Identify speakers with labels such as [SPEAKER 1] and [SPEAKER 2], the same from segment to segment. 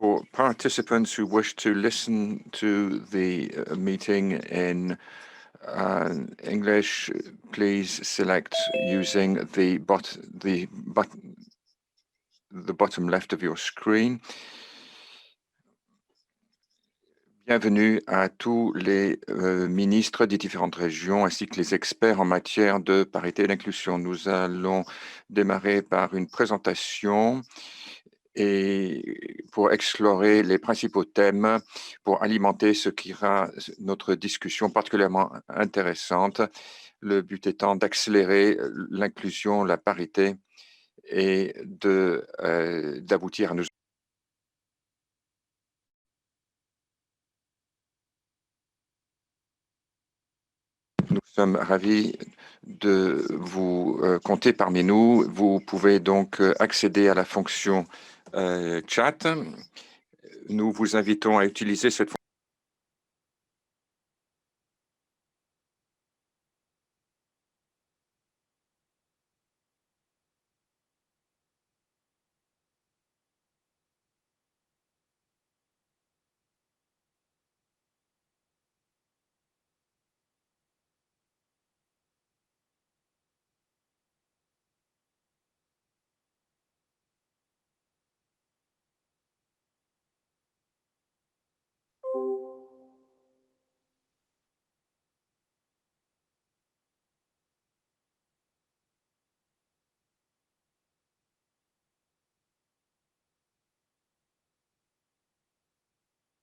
[SPEAKER 1] For participants who wish to listen to the meeting in English, please select using the bottom left of your screen. Bienvenue à tous les ministres des différentes régions ainsi que les experts en matière de parité et d'inclusion. Nous allons démarrer par une présentation et pour explorer les principaux thèmes, pour alimenter ce qui rend notre discussion particulièrement intéressante. Le but étant d'accélérer l'inclusion, la parité et d'aboutir à nos... Nous sommes ravis de vous compter parmi nous. Vous pouvez donc accéder à la fonction chat. Nous vous invitons à utiliser cette fonction.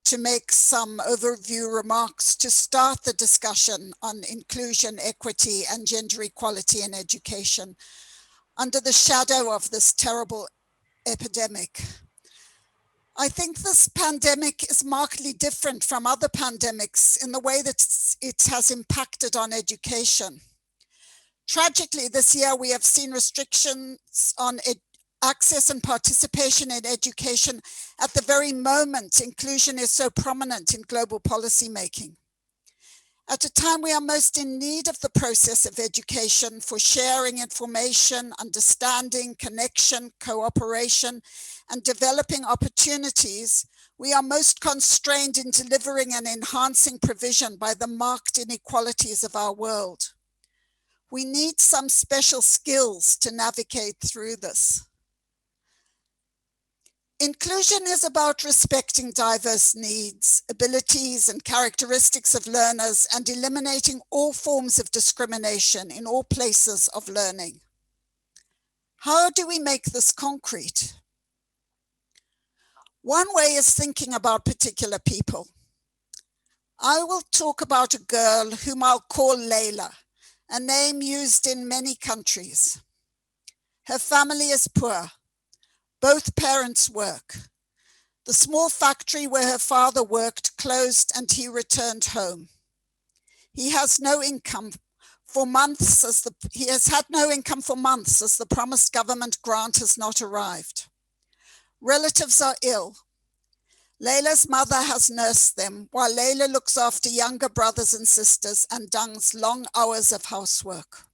[SPEAKER 2] To make some overview remarks to start the discussion on inclusion, equity, and gender equality in education under the shadow of this terrible epidemic. I think this pandemic is markedly different from other pandemics in the way that it has impacted on education. Tragically, this year we have seen restrictions on access and participation in education at the very moment inclusion is so prominent in global policy making. At a time we are most in need of the process of education for sharing information, understanding, connection, cooperation, and developing opportunities, we are most constrained in delivering and enhancing provision by the marked inequalities of our world. We need some special skills to navigate through this. Inclusion is about respecting diverse needs, abilities, and characteristics of learners and eliminating all forms of discrimination in all places of learning. How do we make this concrete? One way is thinking about particular people. I will talk about a girl whom I'll call Layla, a name used in many countries. Her family is poor. Both parents work. The small factory where her father worked closed and he returned home. He has no income for months as he has had no income for months as the promised government grant has not arrived. Relatives are ill. Layla's mother has nursed them while Layla looks after younger brothers and sisters and does long hours of housework.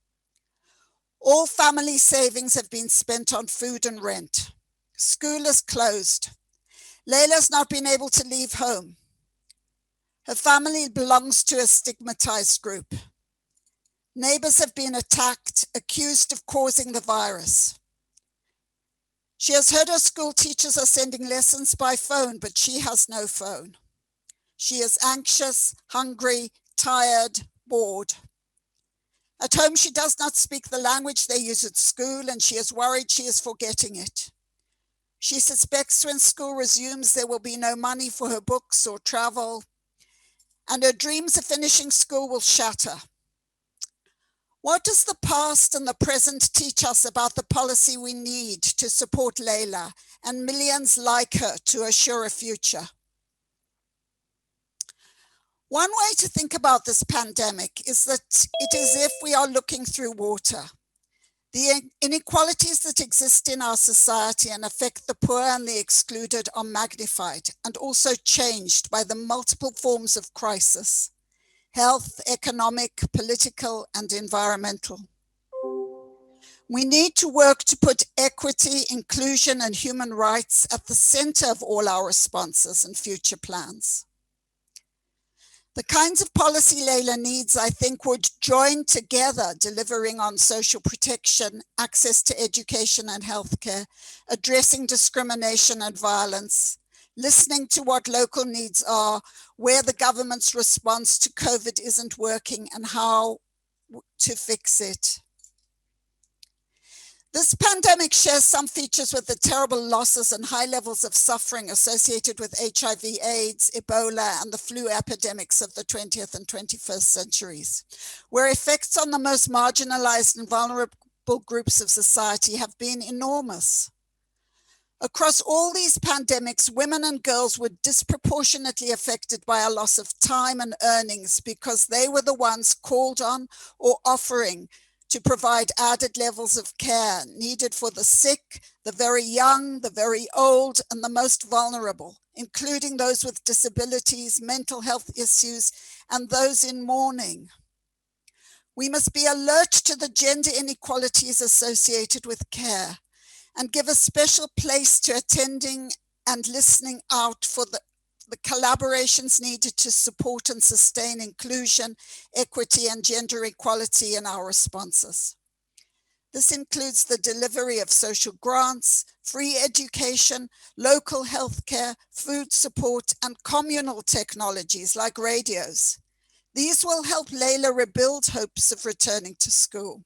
[SPEAKER 2] All family savings have been spent on food and rent. School is closed. Layla's not been able to leave home. Her family belongs to a stigmatized group. Neighbors have been attacked, accused of causing the virus. She has heard her school teachers are sending lessons by phone, but she has no phone. She is anxious, hungry, tired, bored. At home, she does not speak the language they use at school, and she is worried she is forgetting it. She suspects when school resumes, there will be no money for her books or travel, and her dreams of finishing school will shatter. What does the past and the present teach us about the policy we need to support Layla and millions like her to assure a future? One way to think about this pandemic is that it is as if we are looking through water. The inequalities that exist in our society and affect the poor and the excluded are magnified and also changed by the multiple forms of crisis: health, economic, political, and environmental. We need to work to put equity, inclusion, and human rights at the center of all our responses and future plans. The kinds of policy Leila needs, I think, would join together delivering on social protection, access to education and healthcare, addressing discrimination and violence, listening to what local needs are, where the government's response to COVID isn't working, and how to fix it. This pandemic shares some features with the terrible losses and high levels of suffering associated with HIV, AIDS, Ebola, and the flu epidemics of the 20th and 21st centuries, where effects on the most marginalized and vulnerable groups of society have been enormous. Across all these pandemics, women and girls were disproportionately affected by a loss of time and earnings because they were the ones called on or offering to provide added levels of care needed for the sick, the very young, the very old, and the most vulnerable, including those with disabilities, mental health issues, and those in mourning. We must be alert to the gender inequalities associated with care and give a special place to attending and listening out for the collaborations needed to support and sustain inclusion, equity, and gender equality in our responses. This includes the delivery of social grants, free education, local healthcare, food support, and communal technologies like radios. These will help Leila rebuild hopes of returning to school.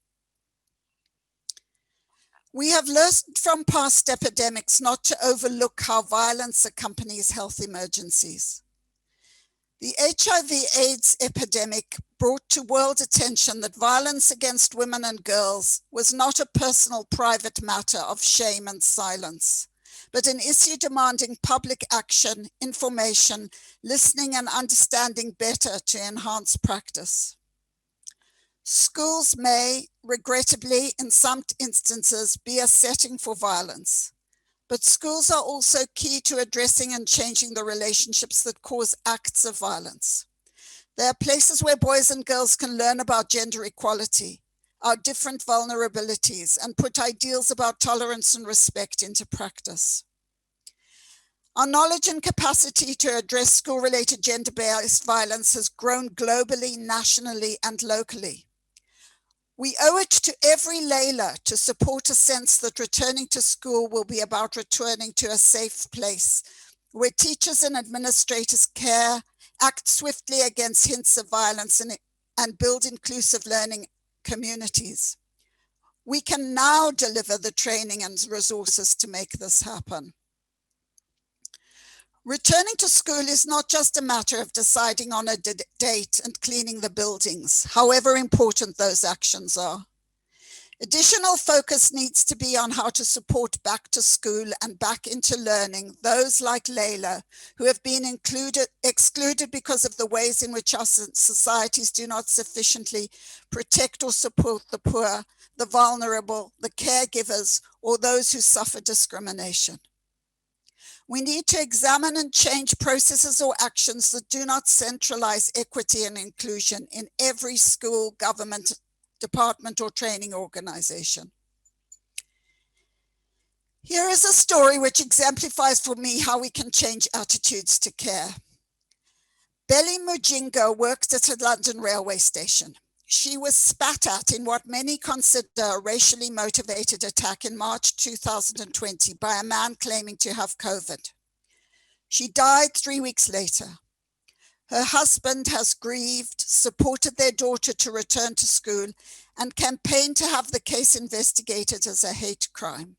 [SPEAKER 2] We have learned from past epidemics not to overlook how violence accompanies health emergencies. The HIV/AIDS epidemic brought to world attention that violence against women and girls was not a personal, private matter of shame and silence, but an issue demanding public action, information, listening, and understanding better to enhance practice. Schools may, regrettably, in some instances, be a setting for violence, but schools are also key to addressing and changing the relationships that cause acts of violence. They are places where boys and girls can learn about gender equality, our different vulnerabilities, and put ideals about tolerance and respect into practice. Our knowledge and capacity to address school-related gender-based violence has grown globally, nationally, and locally. We owe it to every Leila to support a sense that returning to school will be about returning to a safe place where teachers and administrators care, act swiftly against hints of violence, and build inclusive learning communities. We can now deliver the training and resources to make this happen. Returning to school is not just a matter of deciding on a date and cleaning the buildings, however important those actions are. Additional focus needs to be on how to support back to school and back into learning those like Leila, who have been excluded because of the ways in which our societies do not sufficiently protect or support the poor, the vulnerable, the caregivers, or those who suffer discrimination. We need to examine and change processes or actions that do not centralize equity and inclusion in every school, government, department, or training organization. Here is a story which exemplifies for me how we can change attitudes to care. Belly Mujingo worked at a London railway station. She was spat at in what many consider a racially motivated attack in March 2020 by a man claiming to have COVID. She died 3 weeks later. Her husband has grieved, supported their daughter to return to school, and campaigned to have the case investigated as a hate crime.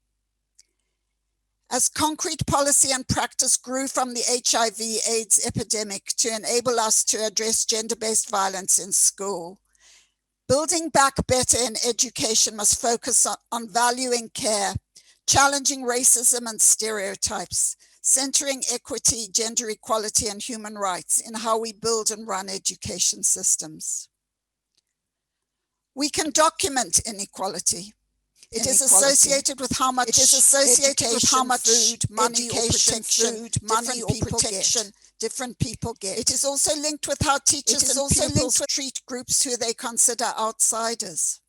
[SPEAKER 2] As concrete policy and practice grew from the HIV/AIDS epidemic to enable us to address gender-based violence in school, building back better in education must focus on valuing care, challenging racism and stereotypes, centering equity, gender equality, and human rights in how we build and run education systems. We can document inequality. It is associated with how much food, money, or protection different people get. It is also linked with how teachers and pupils treat groups who they consider outsiders.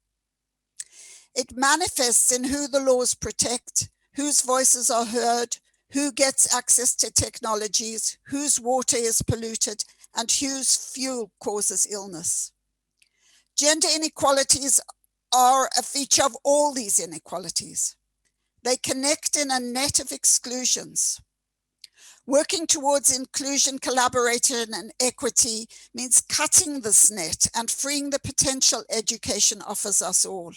[SPEAKER 2] It manifests in who the laws protect, whose voices are heard, who gets access to technologies, whose water is polluted, and whose fuel causes illness. Gender inequalities are a feature of all these inequalities. They connect in a net of exclusions. Working towards inclusion, collaboration, and equity means cutting this net and freeing the potential education offers us all.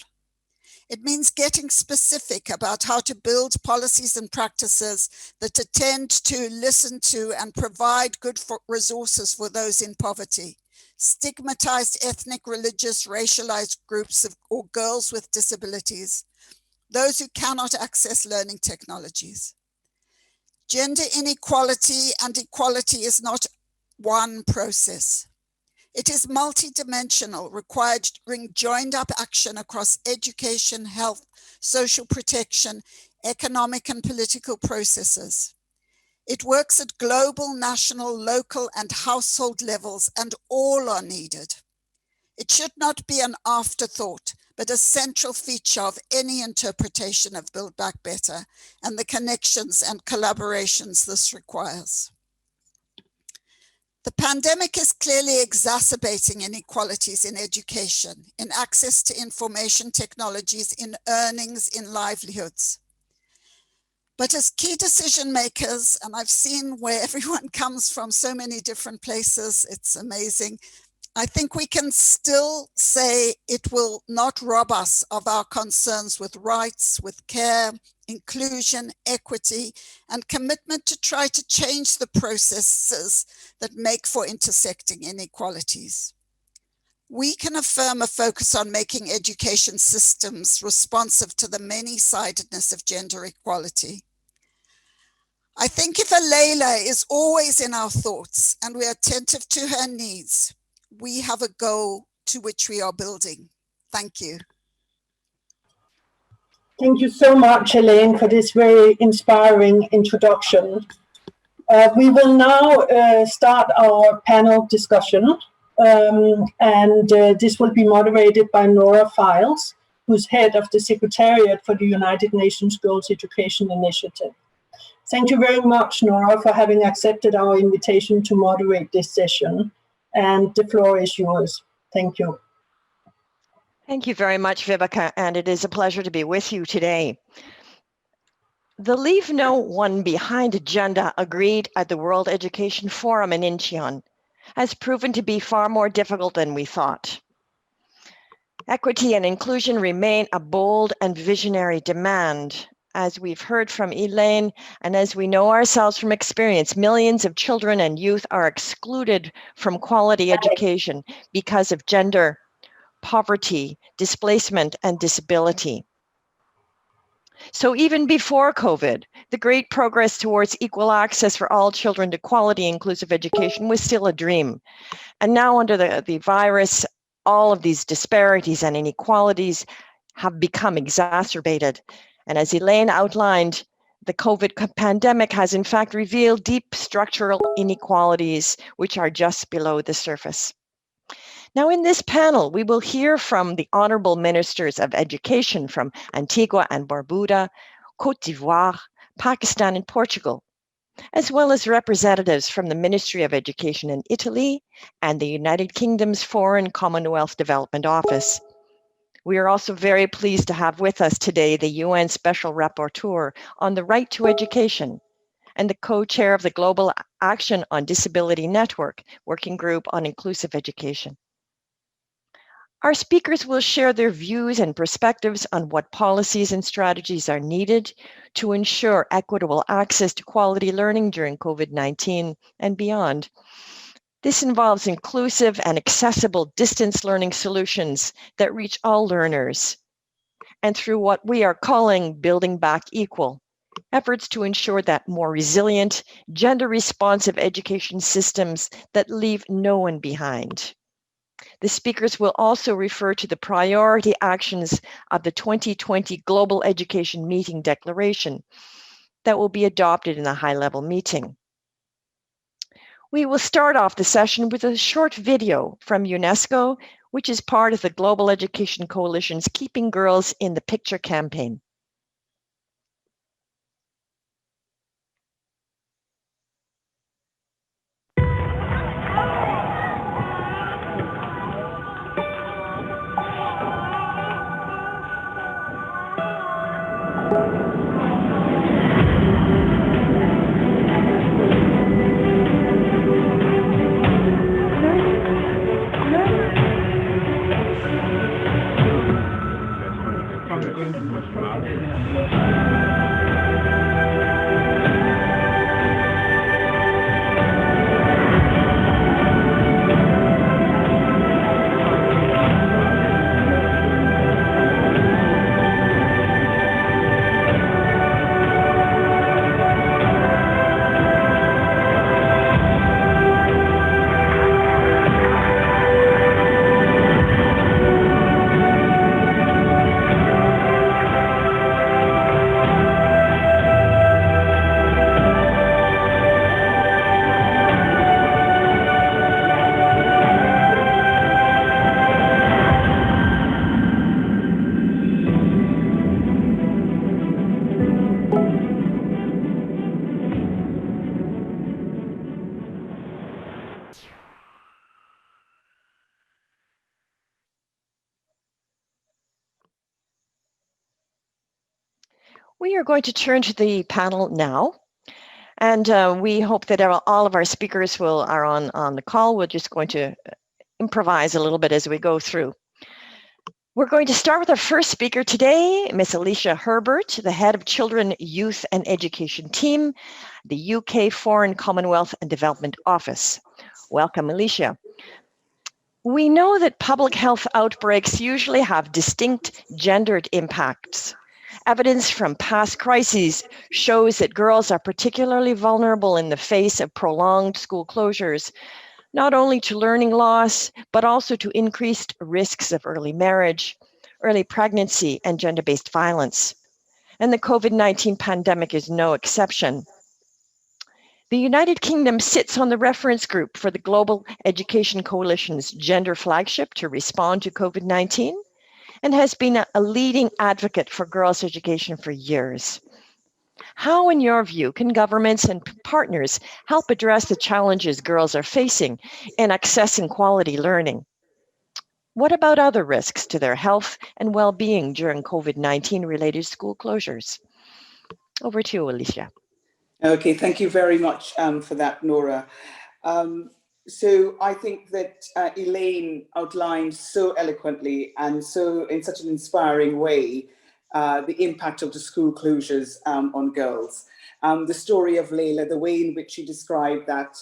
[SPEAKER 2] It means getting specific about how to build policies and practices that attend to, listen to, and provide good resources for those in poverty, stigmatized ethnic, religious, racialized groups or girls with disabilities, those who cannot access learning technologies. Gender inequality and equality is not one process. It is multidimensional, requiring joined up action across education, health, social protection, economic and political processes. It works at global, national, local, and household levels, and all are needed. It should not be an afterthought, but a central feature of any interpretation of Build Back Better and the connections and collaborations this requires. The pandemic is clearly exacerbating inequalities in education, in access to information technologies, in earnings, in livelihoods. But as key decision makers, and I've seen where everyone comes from so many different places, it's amazing. I think we can still say it will not rob us of our concerns with rights, with care, inclusion, equity, and commitment to try to change the processes that make for intersecting inequalities. We can affirm a focus on making education systems responsive to the many-sidedness of gender equality. I think if a Layla is always in our thoughts and we're attentive to her needs, we have a goal to which we are building. Thank you.
[SPEAKER 3] Thank you so much, Elaine, for this very inspiring introduction. We will now start our panel discussion, and this will be moderated by Nora Files, who's head of the Secretariat for the United Nations Girls' Education Initiative. Thank you very much, Nora, for having accepted our invitation to moderate this session. And the floor is yours. Thank you.
[SPEAKER 4] Thank you very much, Vibeke, and it is a pleasure to be with you today. The Leave No One Behind agenda agreed at the World Education Forum in Incheon has proven to be far more difficult than we thought. Equity and inclusion remain a bold and visionary demand. As we've heard from Elaine, and as we know ourselves from experience, millions of children and youth are excluded from quality education because of gender, poverty, displacement, and disability. So even before COVID, the great progress towards equal access for all children to quality inclusive education was still a dream. And now under the virus, all of these disparities and inequalities have become exacerbated. And as Elaine outlined, the COVID pandemic has in fact revealed deep structural inequalities, which are just below the surface. Now in this panel, we will hear from the Honorable Ministers of Education from Antigua and Barbuda, Côte d'Ivoire, Pakistan, and Portugal, as well as representatives from the Ministry of Education in Italy and the United Kingdom's Foreign Commonwealth Development Office. We are also very pleased to have with us today the UN Special Rapporteur on the Right to Education and the co-chair of the Global Action on Disability Network, Working Group on Inclusive Education. Our speakers will share their views and perspectives on what policies and strategies are needed to ensure equitable access to quality learning during COVID-19 and beyond. This involves inclusive and accessible distance learning solutions that reach all learners, and through what we are calling Building Back Equal, efforts to ensure that more resilient, gender-responsive education systems that leave no one behind. The speakers will also refer to the priority actions of the 2020 Global Education Meeting Declaration that will be adopted in a high-level meeting. We will start off the session with a short video from UNESCO, which is part of the Global Education Coalition's Keeping Girls in the Picture campaign. We are going to turn to the panel now, and we hope that all of our speakers are on the call. We're just going to improvise a little bit as we go through. We're going to start with our first speaker today, Miss Alicia Herbert, the head of Children, Youth and Education Team, the UK Foreign, Commonwealth and Development Office. Welcome, Alicia. We know that public health outbreaks usually have distinct gendered impacts. Evidence from past crises shows that girls are particularly vulnerable in the face of prolonged school closures, not only to learning loss, but also to increased risks of early marriage, early pregnancy, and gender-based violence. And the COVID-19 pandemic is no exception. The United Kingdom sits on the reference group for the Global Education Coalition's gender flagship to respond to COVID-19 and has been a leading advocate for girls' education for years. How, in your view, can governments and partners help address the challenges girls are facing in accessing quality learning? What about other risks to their health and well-being during COVID-19 related school closures? Over to you, Alicia.
[SPEAKER 5] Okay, thank you very much for that, Nora. So I think that Elaine outlined so eloquently and so in such an inspiring way the impact of the school closures on girls. The story of Layla, the way in which she described that,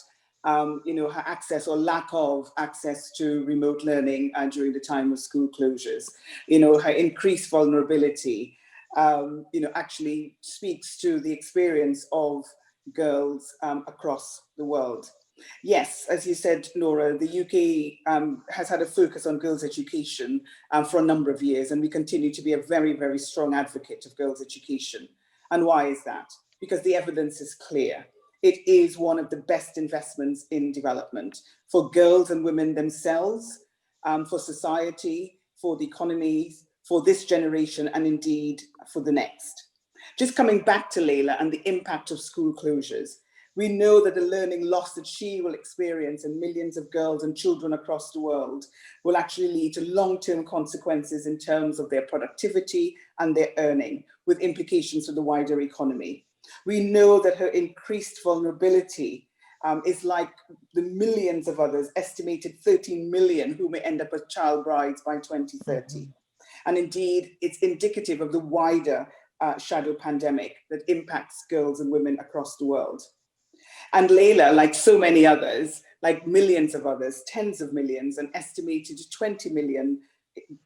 [SPEAKER 5] her access or lack of access to remote learning during the time of school closures, her increased vulnerability, actually speaks to the experience of girls across the world. Yes, as you said, Nora, the UK has had a focus on girls' education for a number of years, and we continue to be a very, very strong advocate of girls' education. And why is that? Because the evidence is clear. It is one of the best investments in development for girls and women themselves, for society, for the economies, for this generation, and indeed for the next. Just coming back to Layla and the impact of school closures, we know that the learning loss that she will experience and millions of girls and children across the world will actually lead to long-term consequences in terms of their productivity and their earning, with implications for the wider economy. We know that her increased vulnerability is like the millions of others, estimated 13 million, who may end up as child brides by 2030. And indeed, it's indicative of the wider shadow pandemic that impacts girls and women across the world. And Layla, like so many others, like millions of others, tens of millions, an estimated 20 million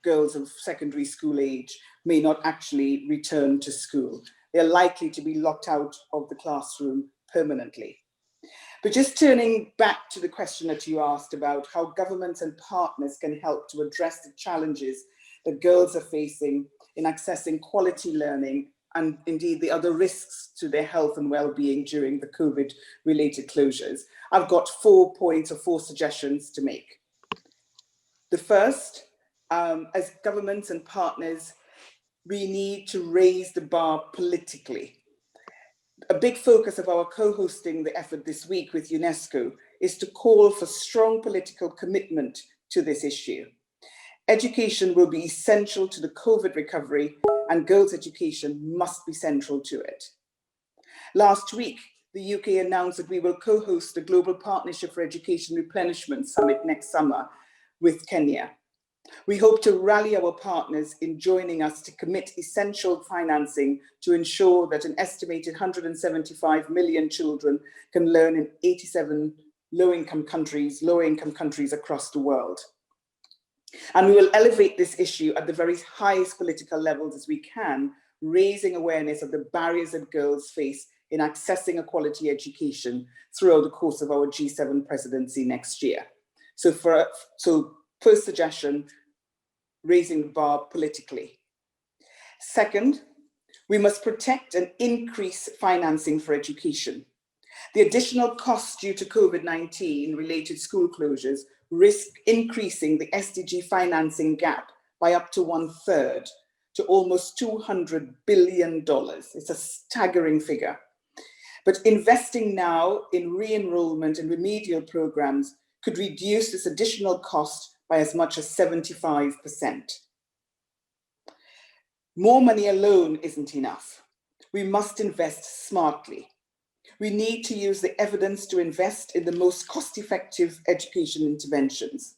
[SPEAKER 5] girls of secondary school age may not actually return to school. They're likely to be locked out of the classroom permanently. But just turning back to the question that you asked about how governments and partners can help to address the challenges that girls are facing in accessing quality learning and indeed the other risks to their health and well-being during the COVID-related closures. I've got 4 points or 4 suggestions to make. The first, as governments and partners, we need to raise the bar politically. A big focus of our co-hosting the effort this week with UNESCO is to call for strong political commitment to this issue. Education will be essential to the COVID recovery, and girls' education must be central to it. Last week, the UK announced that we will co-host the Global Partnership for Education Replenishment Summit next summer with Kenya. We hope to rally our partners in joining us to commit essential financing to ensure that an estimated 175 million children can learn in 87 low-income countries across the world. And we will elevate this issue at the very highest political levels as we can, raising awareness of the barriers that girls face in accessing a quality education throughout the course of our G7 presidency next year. So first suggestion, raising the bar politically. Second, we must protect and increase financing for education. The additional costs due to COVID-19 related school closures risk increasing the SDG financing gap by up to 1/3 to almost $200 billion. It's a staggering figure. But investing now in re-enrollment and remedial programs could reduce this additional cost by as much as 75%. More money alone isn't enough. We must invest smartly. We need to use the evidence to invest in the most cost-effective education interventions.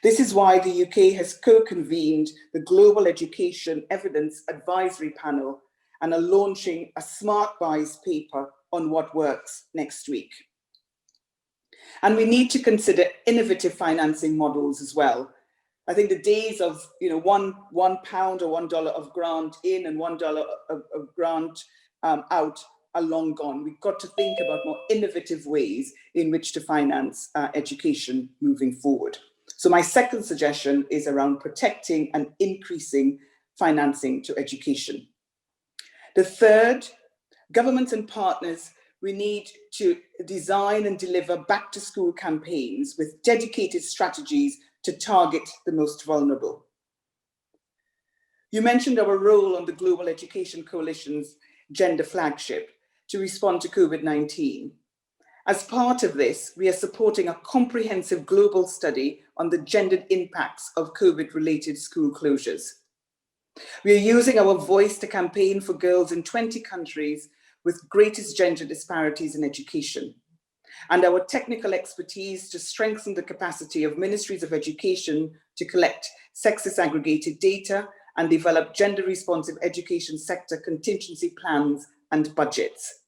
[SPEAKER 5] This is why the UK has co-convened the Global Education Evidence Advisory Panel and are launching a Smart Buys paper on what works next week. And we need to consider innovative financing models as well. I think the days of £1 or $1 of grant in and $1 of grant out are long gone. We've got to think about more innovative ways in which to finance education moving forward. So my second suggestion is around protecting and increasing financing to education. The third, governments and partners, we need to design and deliver back to school campaigns with dedicated strategies to target the most vulnerable. You mentioned our role on the Global Education Coalition's gender flagship to respond to COVID-19. As part of this, we are supporting a comprehensive global study on the gendered impacts of COVID-related school closures. We are using our voice to campaign for girls in 20 countries with greatest gender disparities in education, and our technical expertise to strengthen the capacity of ministries of education to collect sexist aggregated data and develop gender-responsive education sector contingency plans and budgets.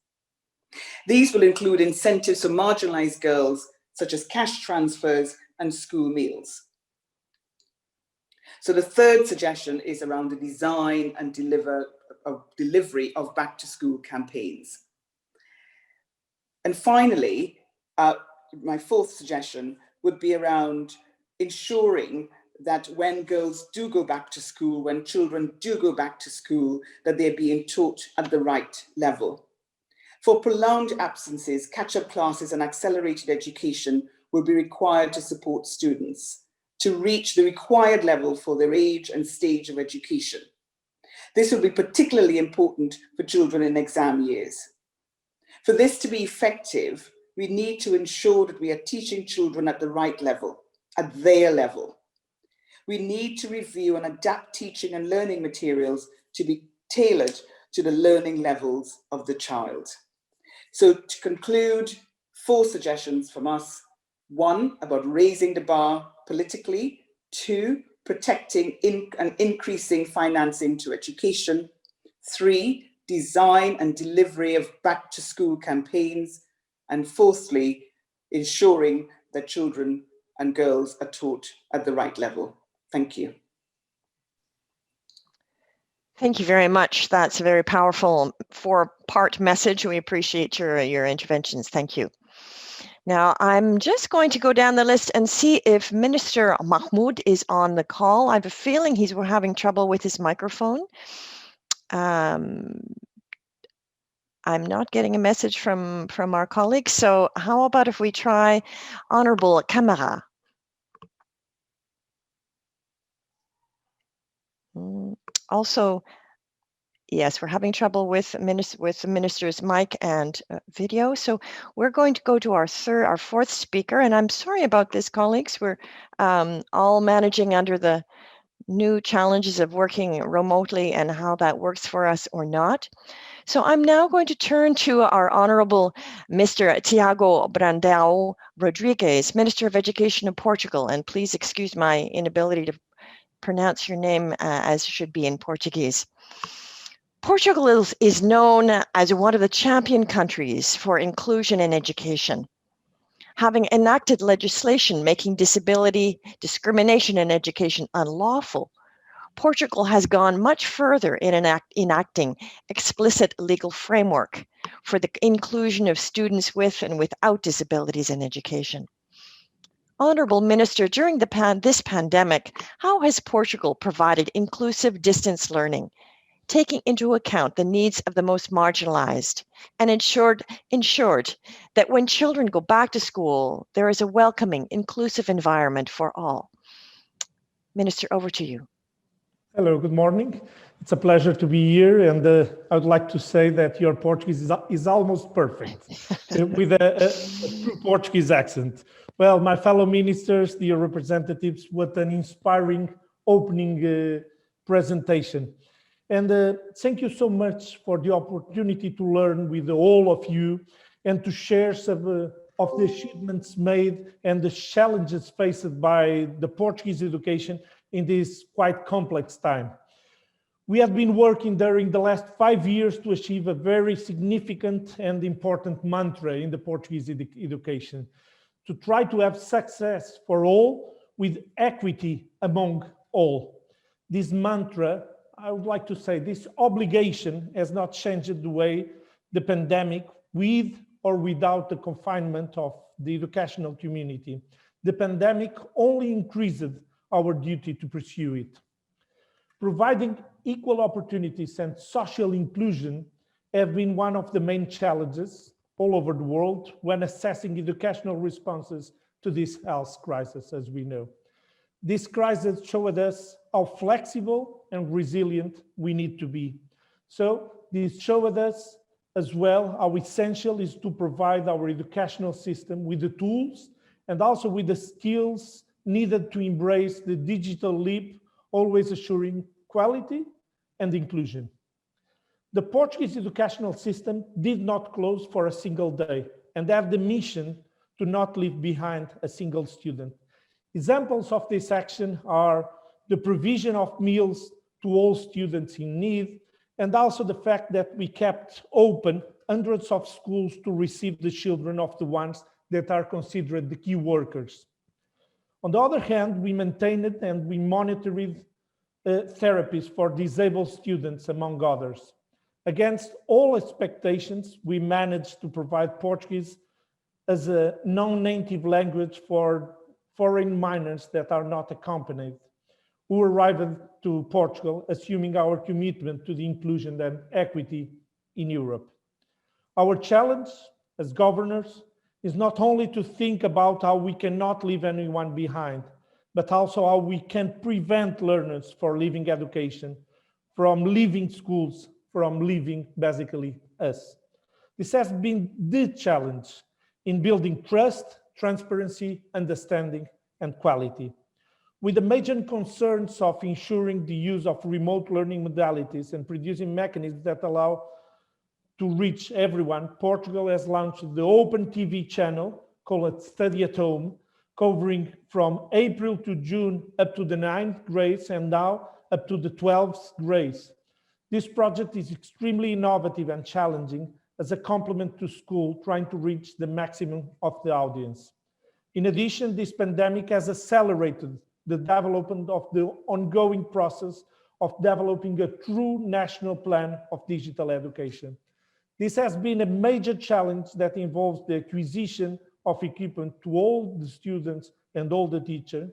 [SPEAKER 5] These will include incentives for marginalized girls, such as cash transfers and school meals. So the third suggestion is around the design and delivery of back-to-school campaigns. And finally, my fourth suggestion would be around ensuring that when girls do go back to school, when children do go back to school, that they're being taught at the right level. For prolonged absences, catch-up classes and accelerated education will be required to support students to reach the required level for their age and stage of education. This will be particularly important for children in exam years. For this to be effective, we need to ensure that we are teaching children at the right level, at their level. We need to review and adapt teaching and learning materials to be tailored to the learning levels of the child. So to conclude, 4 suggestions from us. 1, about raising the bar politically. 2, protecting and increasing financing to education. 3, design and delivery of back-to-school campaigns. And fourthly, ensuring that children and girls are taught at the right level. Thank you.
[SPEAKER 4] Thank you very much. That's a very powerful 4-part message. We appreciate your interventions. Thank you. Now, I'm just going to go down the list and see if Minister Mahmoud is on the call. I have a feeling he's having trouble with his microphone. I'm not getting a message from our colleagues, so how about if we try Honorable Camara? Also, yes, we're having trouble with the minister's mic and video, so we're going to go to our fourth speaker, and I'm sorry about this, colleagues. We're all managing under the new challenges of working remotely and how that works for us or not. So I'm now going to turn to our Honorable Mr. Tiago Brandão Rodrigues, Minister of Education of Portugal, and please excuse my inability to pronounce your name as should be in Portuguese. Portugal is known as one of the champion countries for inclusion in education, having enacted legislation making disability discrimination in education unlawful. Portugal has gone much further in enacting explicit legal framework for the inclusion of students with and without disabilities in education. Honorable Minister, during this pandemic, how has Portugal provided inclusive distance learning, taking into account the needs of the most marginalized, and ensured that when children go back to school, there is a welcoming, inclusive environment for all? Minister, over to you.
[SPEAKER 6] Hello, good morning. It's a pleasure to be here, and I would like to say that your Portuguese is almost perfect, with a true Portuguese accent. Well, my fellow ministers, dear representatives, what an inspiring opening presentation. And thank you so much for the opportunity to learn with all of you and to share some of the achievements made and the challenges faced by the Portuguese education in this quite complex time. We have been working during the last 5 years to achieve a very significant and important mantra in the Portuguese education, to try to have success for all with equity among all. This mantra, I would like to say, this obligation has not changed the way the pandemic, with or without the confinement of the educational community. The pandemic only increased our duty to pursue it. Providing equal opportunities and social inclusion have been one of the main challenges all over the world when assessing educational responses to this health crisis, as we know. This crisis showed us how flexible and resilient we need to be. So this showed us as well how essential is to provide our educational system with the tools and also with the skills needed to embrace the digital leap, always assuring quality and inclusion. The Portuguese educational system did not close for a single day and have the mission to not leave behind a single student. Examples of this action are the provision of meals to all students in need, and also the fact that we kept open hundreds of schools to receive the children of the ones that are considered the key workers. On the other hand, we maintained and we monitored therapies for disabled students, among others. Against all expectations, we managed to provide Portuguese as a non-native language for foreign minors that are not accompanied, who arrived to Portugal, assuming our commitment to the inclusion and equity in Europe. Our challenge as governors is not only to think about how we cannot leave anyone behind, but also how we can prevent learners from leaving education, from leaving schools, from leaving basically us. This has been the challenge in building trust, transparency, understanding, and quality. With the major concerns of ensuring the use of remote learning modalities and producing mechanisms that allow to reach everyone, Portugal has launched the Open TV channel called Study at Home, covering from April to June up to the 9th grades and now up to the 12th grades. This project is extremely innovative and challenging as a complement to school, trying to reach the maximum of the audience. In addition, this pandemic has accelerated the development of the ongoing process of developing a true national plan of digital education. This has been a major challenge that involves the acquisition of equipment to all the students and all the teachers,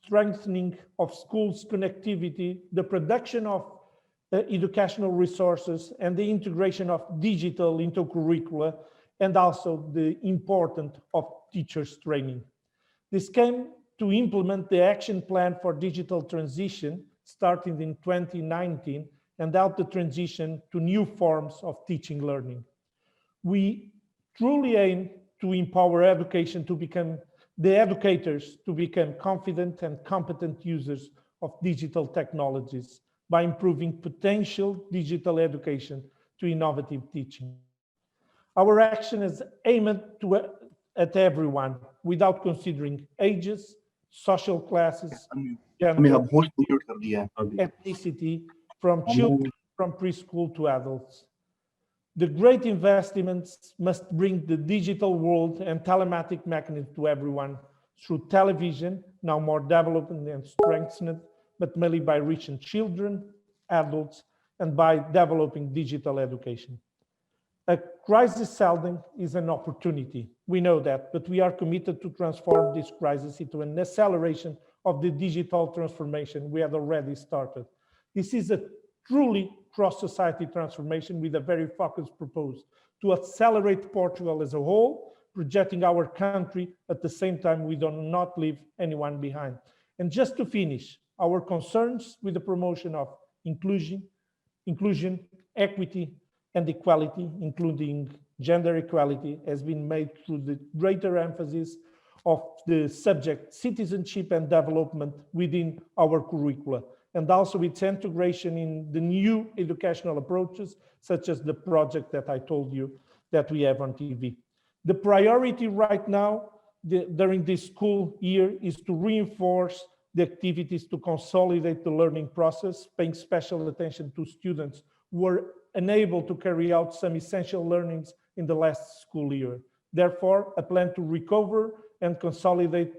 [SPEAKER 6] strengthening of schools' connectivity, the production of educational resources and the integration of digital into curricula, and also the importance of teachers training. This came to implement the action plan for digital transition starting in 2019 and help the transition to new forms of teaching learning. We truly aim to empower education to become the educators to become confident and competent users of digital technologies by improving potential digital education to innovative teaching. Our action is aimed at everyone without considering ages, social classes, gender, ethnicity, from children from preschool to adults. The great investments must bring the digital world and telematic mechanism to everyone through television, now more developed and strengthened, but mainly by reaching children, adults, and by developing digital education. A crisis seldom is an opportunity. We know that, but we are committed to transform this crisis into an acceleration of the digital transformation we had already started. This is a truly cross-society transformation with a very focused proposal to accelerate Portugal as a whole, projecting our country at the same time we do not leave anyone behind. And just to finish, our concerns with the promotion of inclusion, equity, and equality, including gender equality, has been made through the greater emphasis of the subject citizenship and development within our curricula, and also its integration in the new educational approaches, such as the project that I told you that we have on TV. The priority right now during this school year is to reinforce the activities to consolidate the learning process, paying special attention to students who were unable to carry out some essential learnings in the last school year. Therefore, a plan to recover and consolidate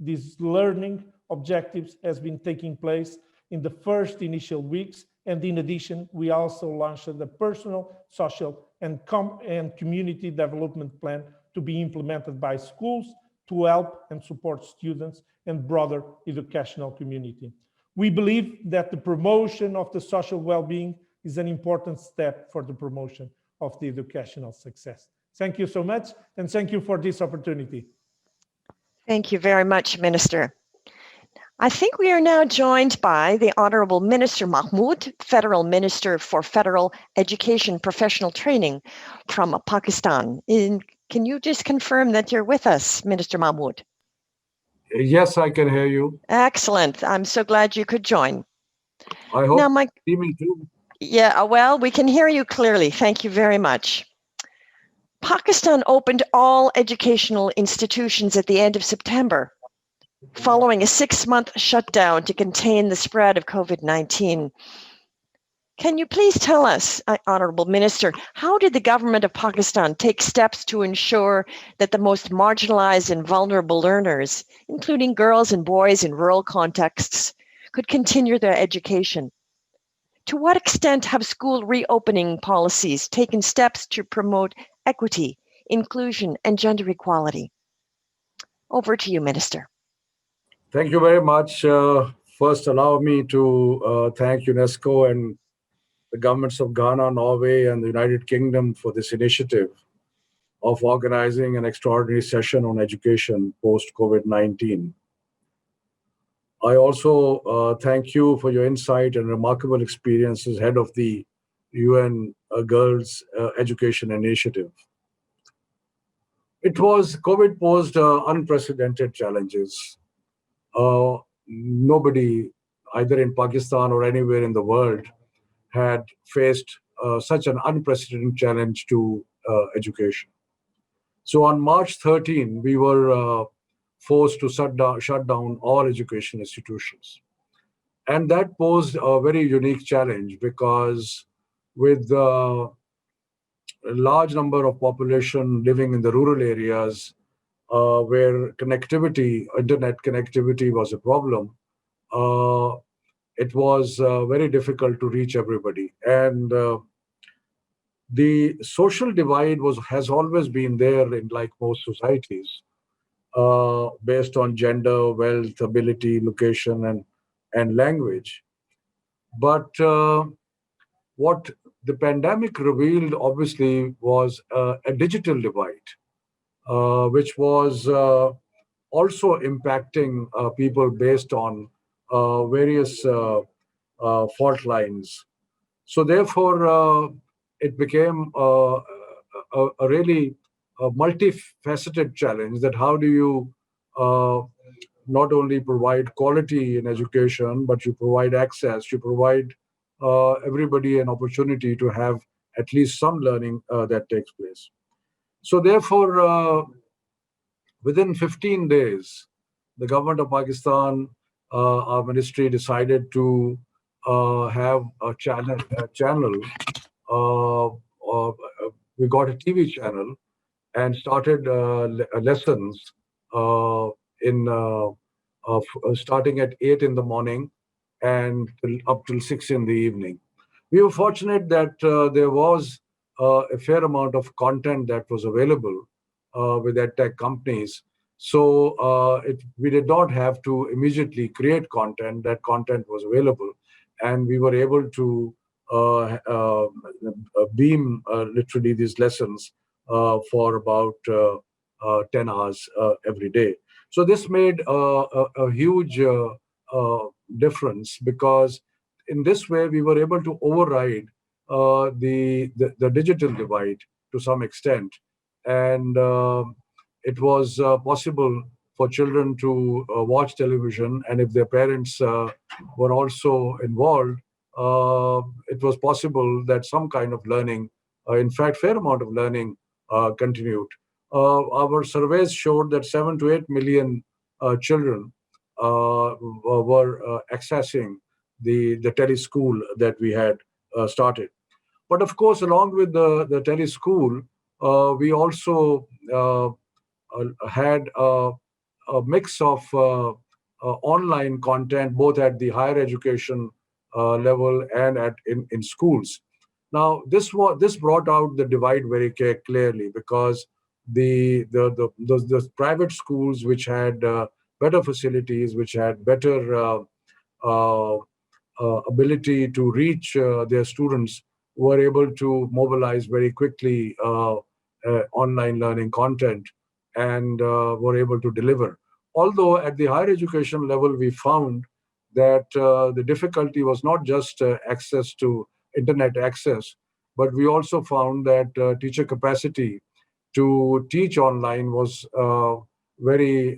[SPEAKER 6] these learning objectives has been taking place in the first initial weeks. And in addition, we also launched a personal, social, and community development plan to be implemented by schools to help and support students and broader educational community. We believe that the promotion of the social well-being is an important step for the promotion of the educational success. Thank you so much, and thank you for this opportunity.
[SPEAKER 4] Thank you very much, Minister. I think we are now joined by the Honorable Minister Mahmood, Federal Minister for Federal Education Professional Training from Pakistan. Can you just confirm that you're with us, Minister Mahmood?
[SPEAKER 7] Yes, I can hear you.
[SPEAKER 4] Excellent. I'm so glad you could join.
[SPEAKER 7] I hope you see me too.
[SPEAKER 4] Yeah, well, we can hear you clearly. Thank you very much. Pakistan opened all educational institutions at the end of September, following a 6-month shutdown to contain the spread of COVID-19. Can you please tell us, Honorable Minister, how did the government of Pakistan take steps to ensure that the most marginalized and vulnerable learners, including girls and boys in rural contexts, could continue their education? To what extent have school reopening policies taken steps to promote equity, inclusion, and gender equality? Over to you, Minister.
[SPEAKER 7] Thank you very much. First, allow me to thank UNESCO and the governments of Ghana, Norway, and the United Kingdom for this initiative of organizing an extraordinary session on education post-COVID-19. I also thank you for your insight and remarkable experiences head of the UN Girls Education Initiative. COVID posed unprecedented challenges. Nobody, either in Pakistan or anywhere in the world, had faced such an unprecedented challenge to education. So on March 13, we were forced to shut down all education institutions. And that posed a very unique challenge because with a large number of population living in the rural areas where internet connectivity was a problem, it was very difficult to reach everybody. And the social divide has always been there in like most societies, based on gender, wealth, ability, location, and language. But what the pandemic revealed, obviously, was a digital divide, which was also impacting people based on various fault lines. So therefore, it became a really multifaceted challenge, that how do you not only provide quality in education, but you provide access, you provide everybody an opportunity to have at least some learning that takes place. So therefore, within 15 days, the government of Pakistan, our ministry, decided to have a channel. Uh, we got a TV channel and started lessons uh, in starting at 8 in the morning and up till 6 in the evening. We were fortunate that there was a fair amount of content that was available with EdTech companies. So we did not have to immediately create content. That content was available, and we were able to beam literally these lessons for about 10 hours every day. So this made a huge difference, because in this way we were able to override the digital divide to some extent. And it was possible for children to watch television, and if their parents were also involved, it was possible that some kind of learning, in fact, fair amount of learning continued. Our surveys showed that 7 to 8 million children were accessing the teleschool that we had started. But of course, along with the teleschool, we also had a mix of online content, both at the higher education level and in schools. Now, this brought out the divide very clearly, because the private schools, which had better facilities, which had better uh, ability to reach their students, were able to mobilize very quickly online learning content, and were able to deliver. Although at the higher education level, we found that the difficulty was not just access to internet access, but we also found that teacher capacity to teach online was very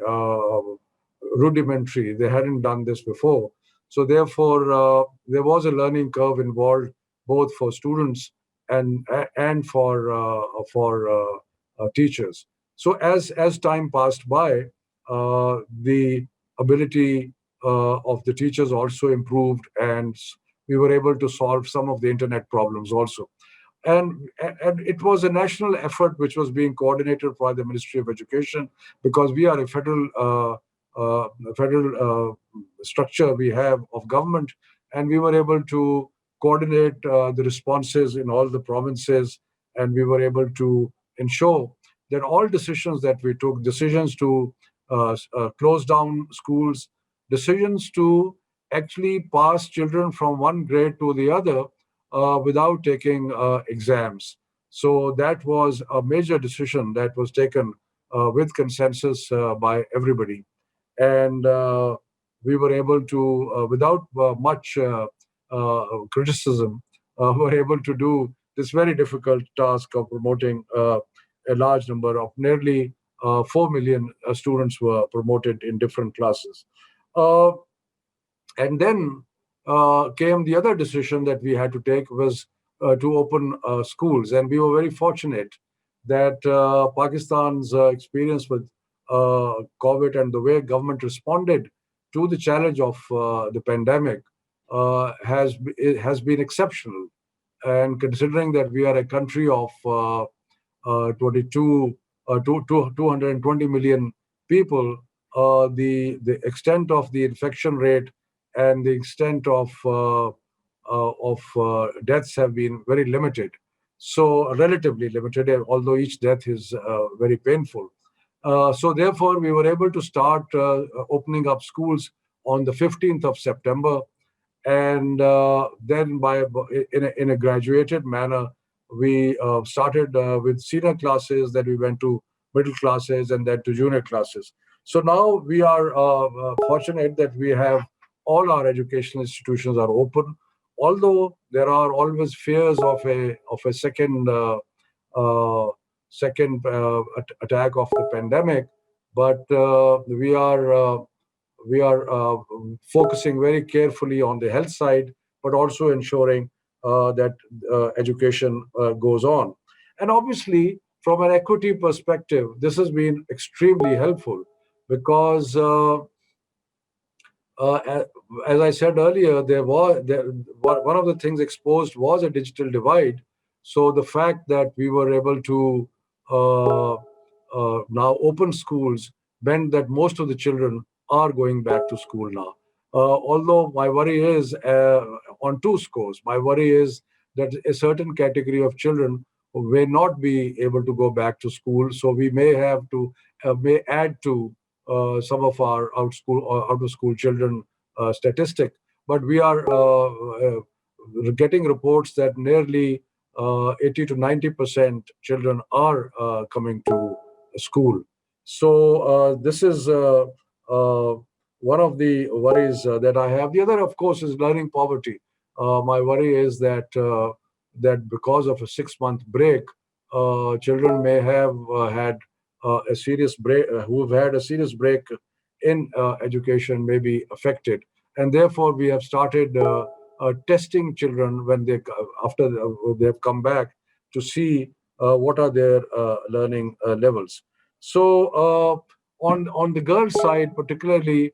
[SPEAKER 7] rudimentary. They hadn't done this before. So therefore, there was a learning curve involved, both for students and for teachers. So as time passed by, the ability of the teachers also improved, and we were able to solve some of the internet problems also. And it was a national effort which was being coordinated by the Ministry of Education, because we are a federal structure we have of government, and we were able to coordinate the responses in all the provinces, and we were able to ensure that all decisions that we took, decisions to close down schools, decisions to actually pass children from one grade to the other without taking exams. So that was a major decision that was taken with consensus by everybody. And we were able to, without much criticism, were able to do this very difficult task of promoting a large number of nearly 4 million students were promoted in different classes. And then came the other decision that we had to take, was to open schools. And we were very fortunate that Pakistan's experience with COVID and the way government responded to the challenge of the pandemic has been exceptional. And considering that we are a country of 220 million people, the extent of the infection rate and the extent of deaths have been very limited. So relatively limited, although each death is very painful. So therefore, we were able to start opening up schools on the 15th of September. And then in a graduated manner, we started with senior classes, then we went to middle classes, and then to junior classes. So now we are fortunate that we have all our educational institutions are open, although there are always fears of a second attack of the pandemic. But we are focusing very carefully on the health side, but also ensuring that education goes on. And obviously, from an equity perspective, this has been extremely helpful because, uh, as I said earlier, one of the things exposed was a digital divide. So the fact that we were able to now open schools meant that most of the children are going back to school now. Although my worry is on two scores. My worry is that a certain category of children may not be able to go back to school, so we may have to may add to some of our out of school children statistic. But we are getting reports that nearly 80 to 90% children are coming to school. So this is one of the worries that I have. The other, of course, is learning poverty. My worry is that because of a 6-month break, children may have had a serious break, who have had a serious break in education may be affected, and therefore we have started testing children when after they have come back to see what are their learning levels. So on the girls' side, particularly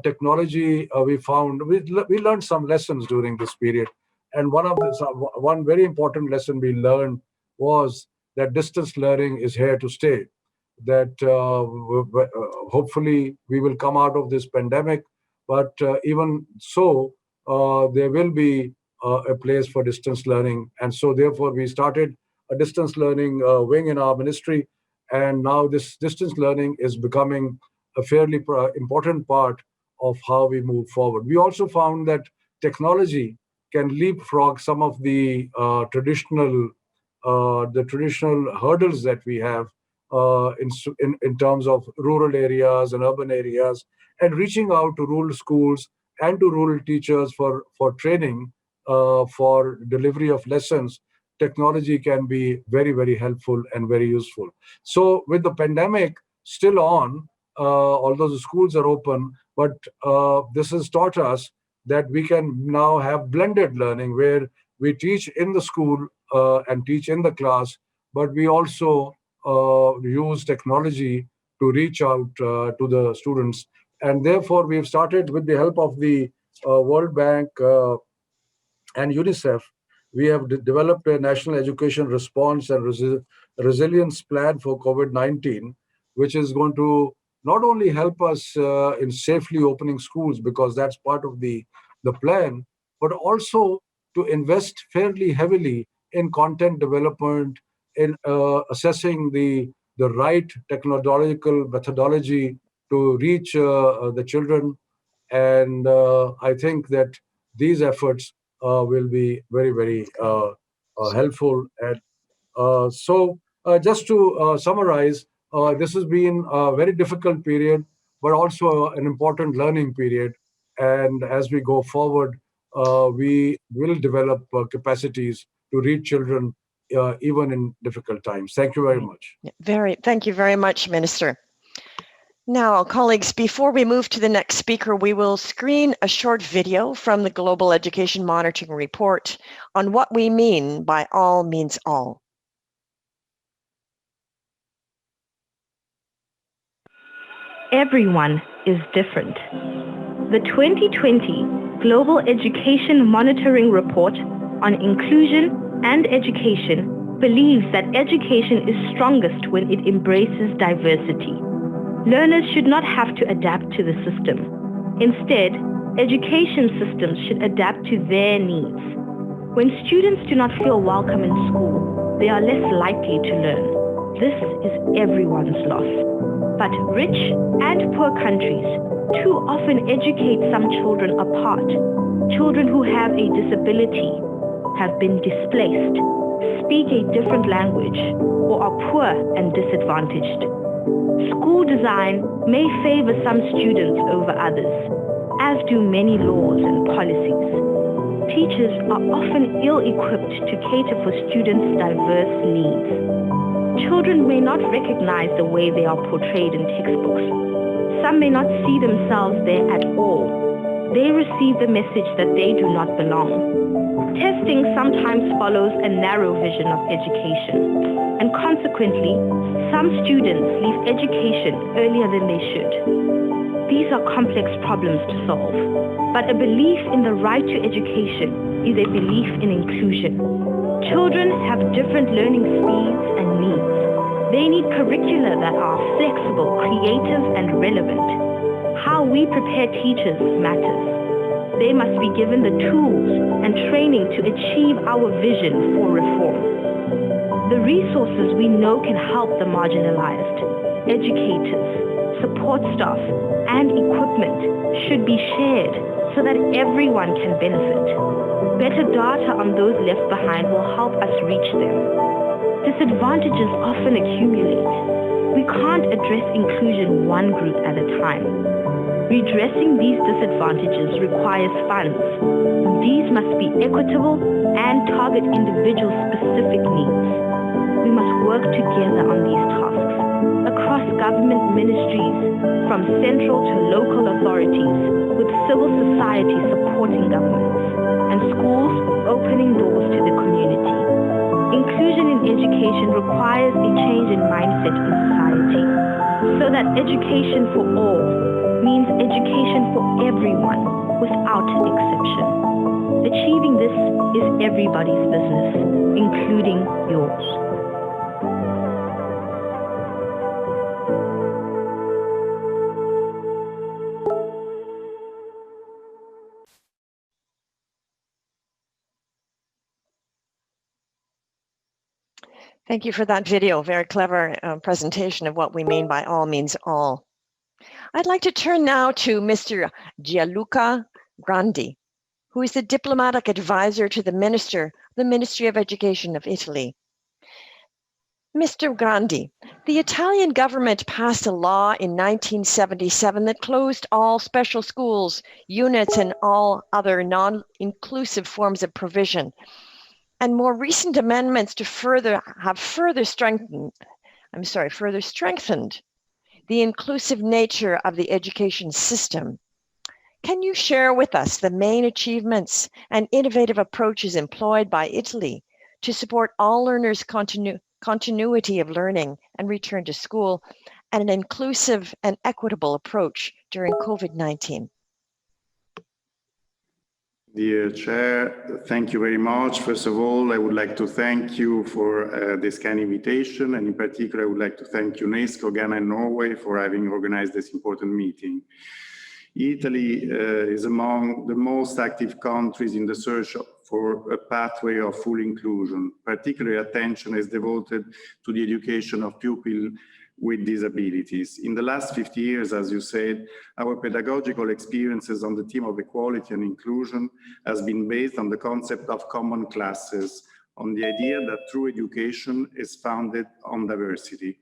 [SPEAKER 7] technology, we learned some lessons during this period, and one very important lesson we learned was that distance learning is here to stay. That hopefully we will come out of this pandemic, but even so, there will be a place for distance learning, and so therefore we started a distance learning wing in our ministry, and now this distance learning is becoming a fairly important part of how we move forward. We also found that technology can leapfrog some of the traditional hurdles that we have in terms of rural areas and urban areas, and reaching out to rural schools and to rural teachers for training, for delivery of lessons. Technology can be very, very helpful and very useful. So with the pandemic still on, although the schools are open, but this has taught us that we can now have blended learning where we teach in the school and teach in the class, but we also use technology to reach out to the students. And therefore, we've started with the help of the World Bank and UNICEF. We have developed a national education response and resilience plan for COVID-19, which is going to not only help us in safely opening schools, because that's part of the plan, but also to invest fairly heavily in content development, in assessing the right technological methodology to reach the children. And I think that these efforts will be very, very helpful. And just to summarize, this has been a very difficult period, but also an important learning period. And as we go forward, we will develop capacities to reach children even in difficult times. Thank you very much.
[SPEAKER 4] Thank you very much, Minister. Now, colleagues, before we move to the next speaker, we will screen a short video from the Global Education Monitoring Report on what we mean by all means all.
[SPEAKER 8] Everyone is different. The 2020 Global Education Monitoring Report on Inclusion and Education believes that education is strongest when it embraces diversity. Learners should not have to adapt to the system. Instead, education systems should adapt to their needs. When students do not feel welcome in school, they are less likely to learn. This is everyone's loss. But rich and poor countries too often educate some children apart, Children who have a disability, have been displaced, speak a different language, or are poor and disadvantaged. School design may favor some students over others, as do many laws and policies. Teachers are often ill-equipped to cater for students' diverse needs. Children may not recognize the way they are portrayed in textbooks. Some may not see themselves there at all. They receive the message that they do not belong. Testing sometimes follows a narrow vision of education, and consequently, some students leave education earlier than they should. These are complex problems to solve, but a belief in the right to education is a belief in inclusion. Children have different learning speeds and needs. They need curricula that are flexible, creative, and relevant. How we prepare teachers matters. They must be given the tools and training to achieve our vision for reform. The resources we know can help the marginalized, educators, support staff, and equipment should be shared so that everyone can benefit. Better data on those left behind will help us reach them. Disadvantages often accumulate. We can't address inclusion one group at a time. Redressing these disadvantages requires funds. These must be equitable and target individual-specific needs. We must work together on these tasks across government ministries, from central to local authorities, with civil society supporting governments, and schools opening doors to the community. Inclusion in education requires a change in mindset in society, so that education for all means education for everyone, without exception. Achieving this is everybody's business, including yours.
[SPEAKER 4] Thank you for that video. Very clever presentation of what we mean by all means all. I'd like to turn now to Mr. Gianluca Grandi, who is the diplomatic advisor to the Ministry of Education of Italy. Mr. Grandi, the Italian government passed a law in 1977 that closed all special schools, units, and all other non-inclusive forms of provision. And more recent amendments to further strengthened the inclusive nature of the education system. Can you share with us the main achievements and innovative approaches employed by Italy to support all learners' continuity of learning and return to school, and an inclusive and equitable approach during COVID-19?
[SPEAKER 9] Dear Chair, thank you very much. First of all, I would like to thank you for this kind invitation, and in particular, I would like to thank UNESCO, Ghana, and Norway for having organized this important meeting. Italy is among the most active countries in the search for a pathway of full inclusion. Particular attention is devoted to the education of pupils with disabilities. In the last 50 years, as you said, our pedagogical experiences on the theme of equality and inclusion has been based on the concept of common classes, on the idea that true education is founded on diversity.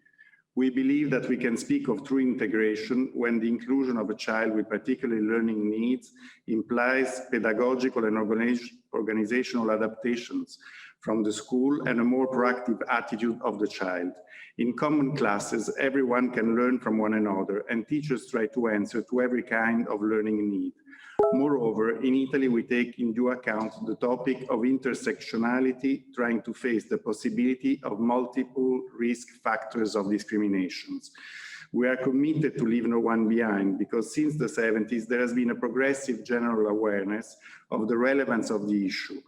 [SPEAKER 9] We believe that we can speak of true integration when the inclusion of a child with particular learning needs implies pedagogical and organizational adaptations from the school and a more proactive attitude of the child. In common classes, everyone can learn from one another, and teachers try to answer to every kind of learning need. Moreover, in Italy, we take into account the topic of intersectionality, trying to face the possibility of multiple risk factors of discriminations. We are committed to leave no one behind, because since the 70s, there has been a progressive general awareness of the relevance of the issue,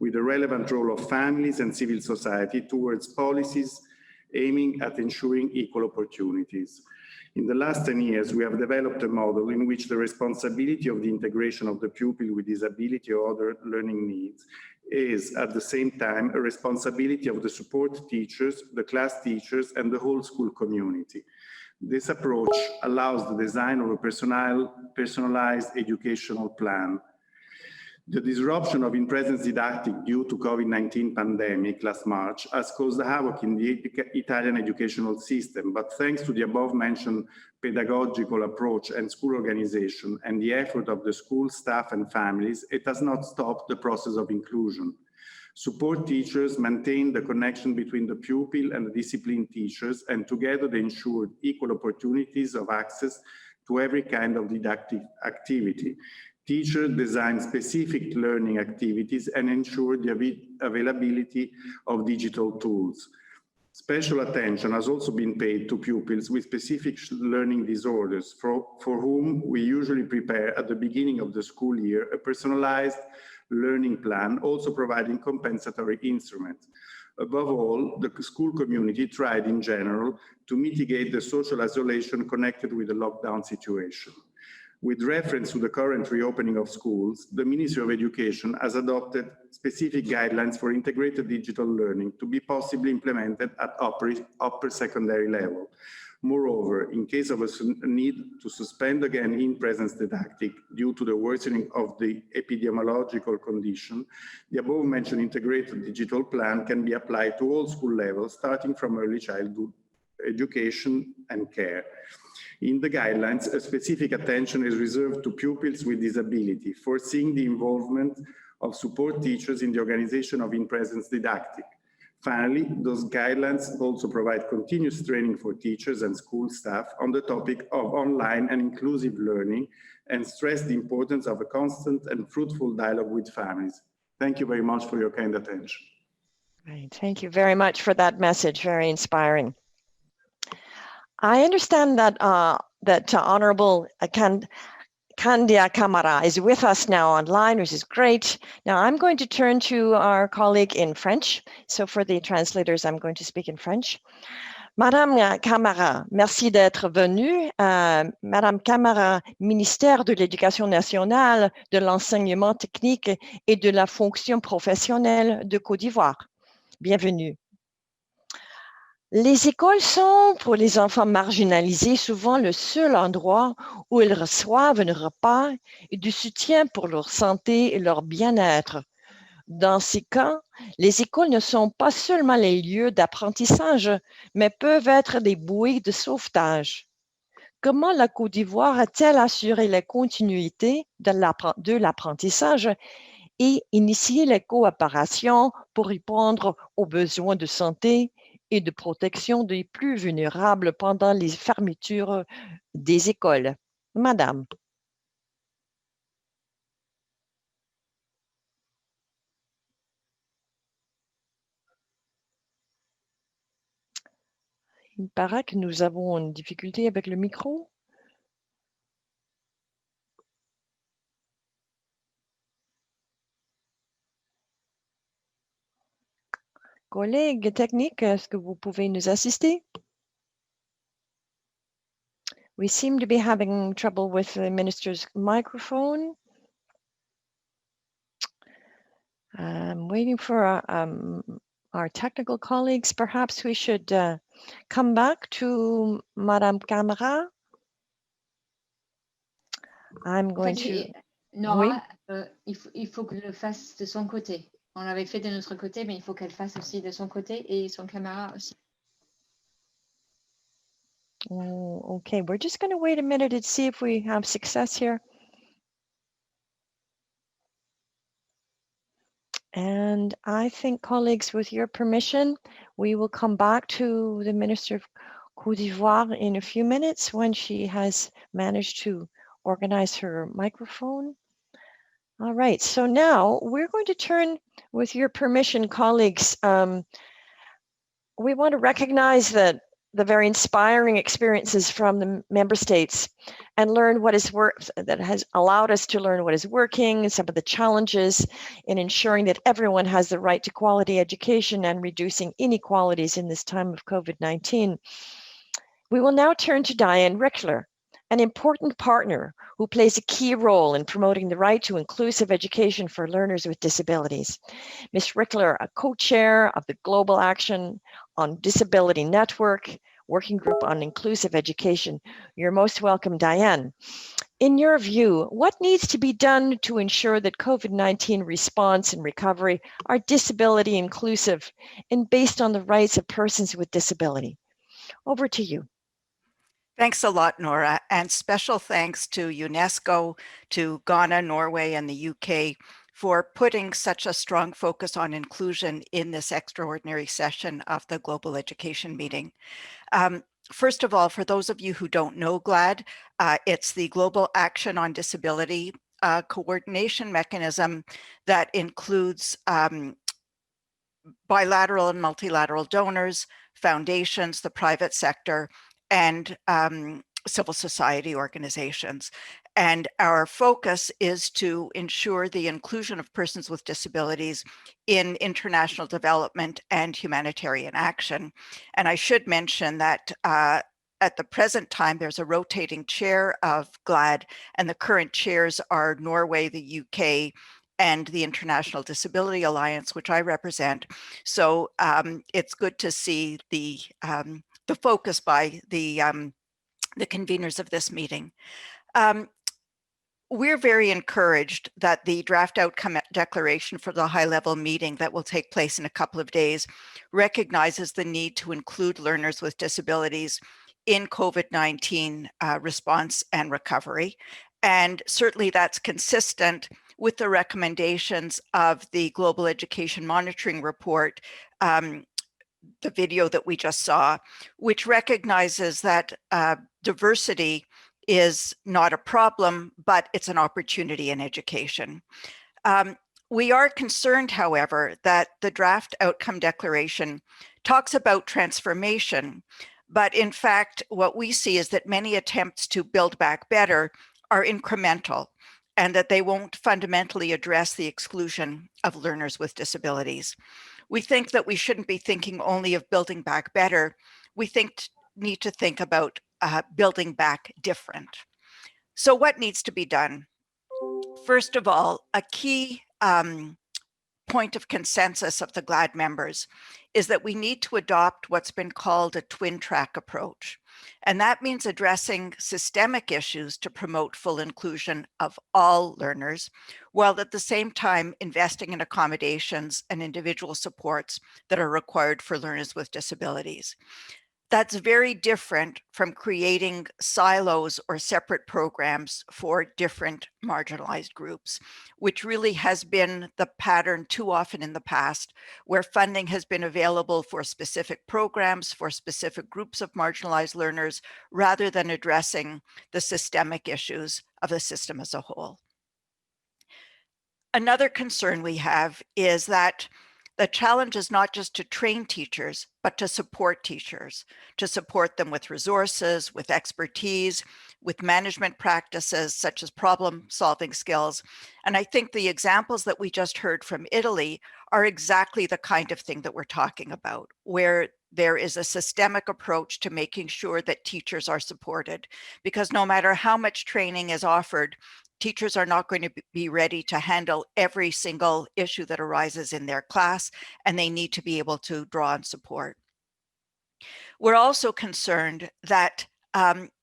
[SPEAKER 9] with the relevant role of families and civil society towards policies aiming at ensuring equal opportunities. In the last 10 years, we have developed a model in which the responsibility of the integration of the pupil with disability or other learning needs is, at the same time, a responsibility of the support teachers, the class teachers, and the whole school community. This approach allows the design of a personalized educational plan. The disruption of in-presence didactic due to COVID-19 pandemic last March has caused havoc in the Italian educational system, but thanks to the above-mentioned pedagogical approach and school organization and the effort of the school staff and families, it has not stopped the process of inclusion. Support teachers maintain the connection between the pupil and the discipline teachers, and together they ensured equal opportunities of access to every kind of didactic activity. Teachers design specific learning activities and ensure the availability of digital tools. Special attention has also been paid to pupils with specific learning disorders, for whom we usually prepare at the beginning of the school year a personalized learning plan, also providing compensatory instruments. Above all, the school community tried in general to mitigate the social isolation connected with the lockdown situation. With reference to the current reopening of schools, the Ministry of Education has adopted specific guidelines for integrated digital learning to be possibly implemented at upper secondary level. Moreover, in case of a need to suspend again in-presence didactic due to the worsening of the epidemiological condition, the above-mentioned integrated digital plan can be applied to all school levels, starting from early childhood education and care. In the guidelines, a specific attention is reserved to pupils with disability, foreseeing the involvement of support teachers in the organization of in-presence didactic. Finally, those guidelines also provide continuous training for teachers and school staff on the topic of online and inclusive learning, and stress the importance of a constant and fruitful dialogue with families. Thank you very much for your kind attention.
[SPEAKER 4] Right. Thank you very much for that message. Very inspiring. I understand that Honorable Candia Camara is with us now online, which is great. Now I'm going to turn to our colleague in French. So for the translators, I'm going to speak in French. Madame Camara, merci d'être venue. Madame Camara, ministère de l'Éducation nationale, de l'enseignement technique et de la fonction professionnelle de Côte d'Ivoire. Bienvenue. Les écoles sont, pour les enfants marginalisés, souvent le seul endroit où ils reçoivent un repas et du soutien pour leur santé et leur bien-être. Dans ces cas, les écoles ne sont pas seulement les lieux d'apprentissage, mais peuvent être des bouées de sauvetage. Comment la Côte d'Ivoire a-t-elle assuré la continuité de l'apprentissage et initié les coopérations pour répondre aux besoins de santé et de protection des plus vulnérables pendant les fermetures des écoles? Madame. Il paraît que nous avons une difficulté avec le micro. Collègues techniques, est-ce que vous pouvez nous assister? We seem to be having trouble with the minister's microphone. I'm waiting for our technical colleagues. Perhaps we should come back to Madame Camara. I'm going to...
[SPEAKER 10] Nora, oui? Il faut que je le fasse de son côté. On l'avait fait de notre côté, mais il faut qu'elle fasse aussi de son côté et son caméra aussi.
[SPEAKER 4] Oh, okay, we're just going to wait a minute and see if we have success here. And I think, colleagues, with your permission, we will come back to the Minister of Côte d'Ivoire in a few minutes when she has managed to organize her microphone. All right, so now we're going to turn, with your permission, colleagues, we want to recognize the very inspiring experiences from the member states and learn what is that has allowed us to learn what is working, some of the challenges in ensuring that everyone has the right to quality education and reducing inequalities in this time of COVID-19. We will now turn to Diane Rickler, an important partner who plays a key role in promoting the right to inclusive education for learners with disabilities. Ms. Rickler, a co-chair of the Global Action on Disability Network, Working Group on Inclusive Education. You're most welcome, Diane. In your view, what needs to be done to ensure that COVID-19 response and recovery are disability inclusive and based on the rights of persons with disability? Over to you.
[SPEAKER 11] Thanks a lot, Nora, and special thanks to UNESCO, to Ghana, Norway, and the UK for putting such a strong focus on inclusion in this extraordinary session of the Global Education Meeting. First of all, for those of you who don't know GLAD, it's the Global Action on Disability coordination mechanism that includes bilateral and multilateral donors, foundations, the private sector, and civil society organizations. And our focus is to ensure the inclusion of persons with disabilities in international development and humanitarian action. And I should mention that at the present time, there's a rotating chair of GLAD, and the current chairs are Norway, the UK, and the International Disability Alliance, which I represent. So it's good to see the focus by the conveners of this meeting. We're very encouraged that the draft outcome declaration for the high-level meeting that will take place in a couple of days recognizes the need to include learners with disabilities in COVID-19 response and recovery. And certainly that's consistent with the recommendations of the Global Education Monitoring Report, the video that we just saw, which recognizes that diversity is not a problem, but it's an opportunity in education. We are concerned, however, that the draft outcome declaration talks about transformation, but in fact, what we see is that many attempts to build back better are incremental, and that they won't fundamentally address the exclusion of learners with disabilities. We think that we shouldn't be thinking only of building back better. We need to think about building back different. So what needs to be done? First of all, a key point of consensus of the GLAD members is that we need to adopt what's been called a twin track approach. And that means addressing systemic issues to promote full inclusion of all learners, while at the same time investing in accommodations and individual supports that are required for learners with disabilities. That's very different from creating silos or separate programs for different marginalized groups, which really has been the pattern too often in the past, where funding has been available for specific programs for specific groups of marginalized learners, rather than addressing the systemic issues of the system as a whole. Another concern we have is that the challenge is not just to train teachers, but to support teachers, to support them with resources, with expertise, with management practices, such as problem-solving skills. And I think the examples that we just heard from Italy are exactly the kind of thing that we're talking about, where there is a systemic approach to making sure that teachers are supported, because no matter how much training is offered, teachers are not going to be ready to handle every single issue that arises in their class, and they need to be able to draw on support. We're also concerned that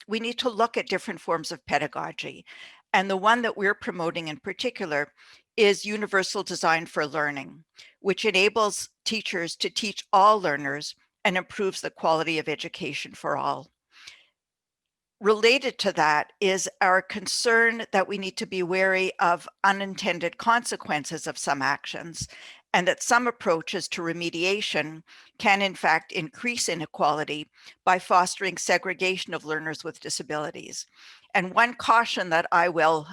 [SPEAKER 11] we need to look at different forms of pedagogy. And the one that we're promoting in particular is universal design for learning, which enables teachers to teach all learners and improves the quality of education for all. Related to that is our concern that we need to be wary of unintended consequences of some actions, and that some approaches to remediation can in fact increase inequality by fostering segregation of learners with disabilities. And one caution that I will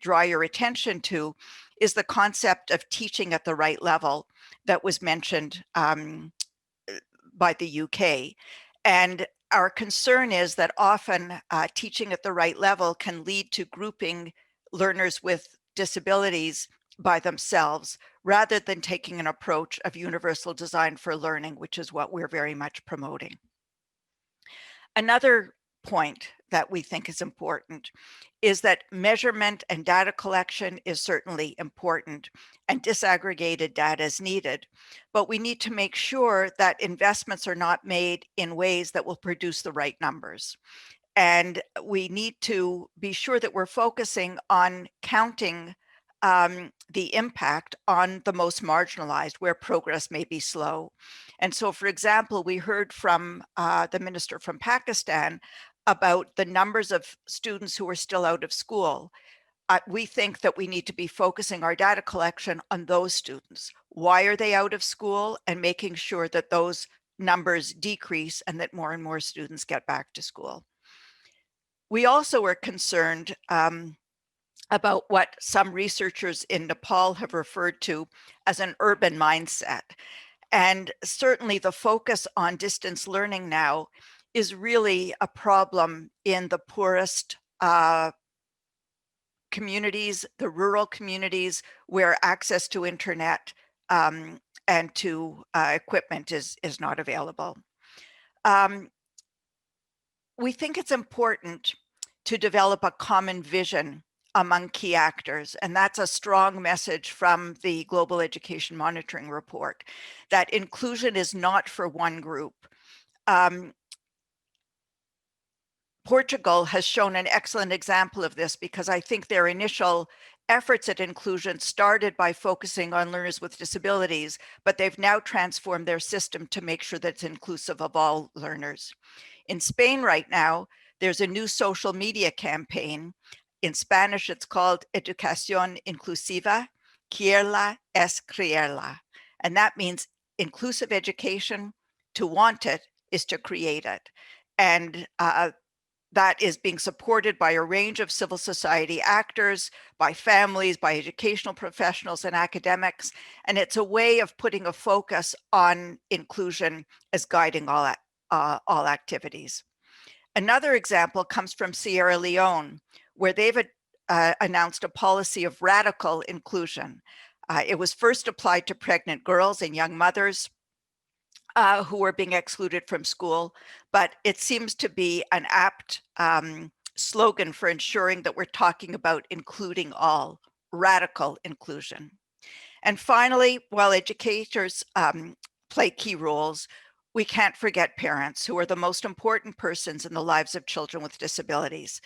[SPEAKER 11] draw your attention to is the concept of teaching at the right level that was mentioned by the UK. And our concern is that often teaching at the right level can lead to grouping learners with disabilities by themselves, rather than taking an approach of universal design for learning, which is what we're very much promoting. Another point that we think is important is that measurement and data collection is certainly important and disaggregated data is needed, but we need to make sure that investments are not made in ways that will produce the right numbers. And we need to be sure that we're focusing on counting the impact on the most marginalized, where progress may be slow. And so, for example, we heard from the minister from Pakistan about the numbers of students who are still out of school. We think that we need to be focusing our data collection on those students. Why are they out of school? And making sure that those numbers decrease and that more and more students get back to school. We also are concerned about what some researchers in Nepal have referred to as an urban mindset. And certainly the focus on distance learning now is really a problem in the poorest communities, the rural communities, where access to internet and to equipment is not available. We think it's important to develop a common vision among key actors, and that's a strong message from the Global Education Monitoring Report, that inclusion is not for one group. Portugal has shown an excellent example of this, because I think their initial efforts at inclusion started by focusing on learners with disabilities, but they've now transformed their system to make sure that it's inclusive of all learners. In Spain right now, there's a new social media campaign. In Spanish, it's called Educación Inclusiva, Quierla es creerla. And that means inclusive education. To want it is to create it. And that is being supported by a range of civil society actors, by families, by educational professionals and academics. And it's a way of putting a focus on inclusion as guiding all activities. Another example comes from Sierra Leone, where they've announced a policy of radical inclusion. It was first applied to pregnant girls and young mothers who were being excluded from school, but it seems to be an apt slogan for ensuring that we're talking about including all, radical inclusion. And finally, while educators play key roles, we can't forget parents, who are the most important persons in the lives of children with disabilities.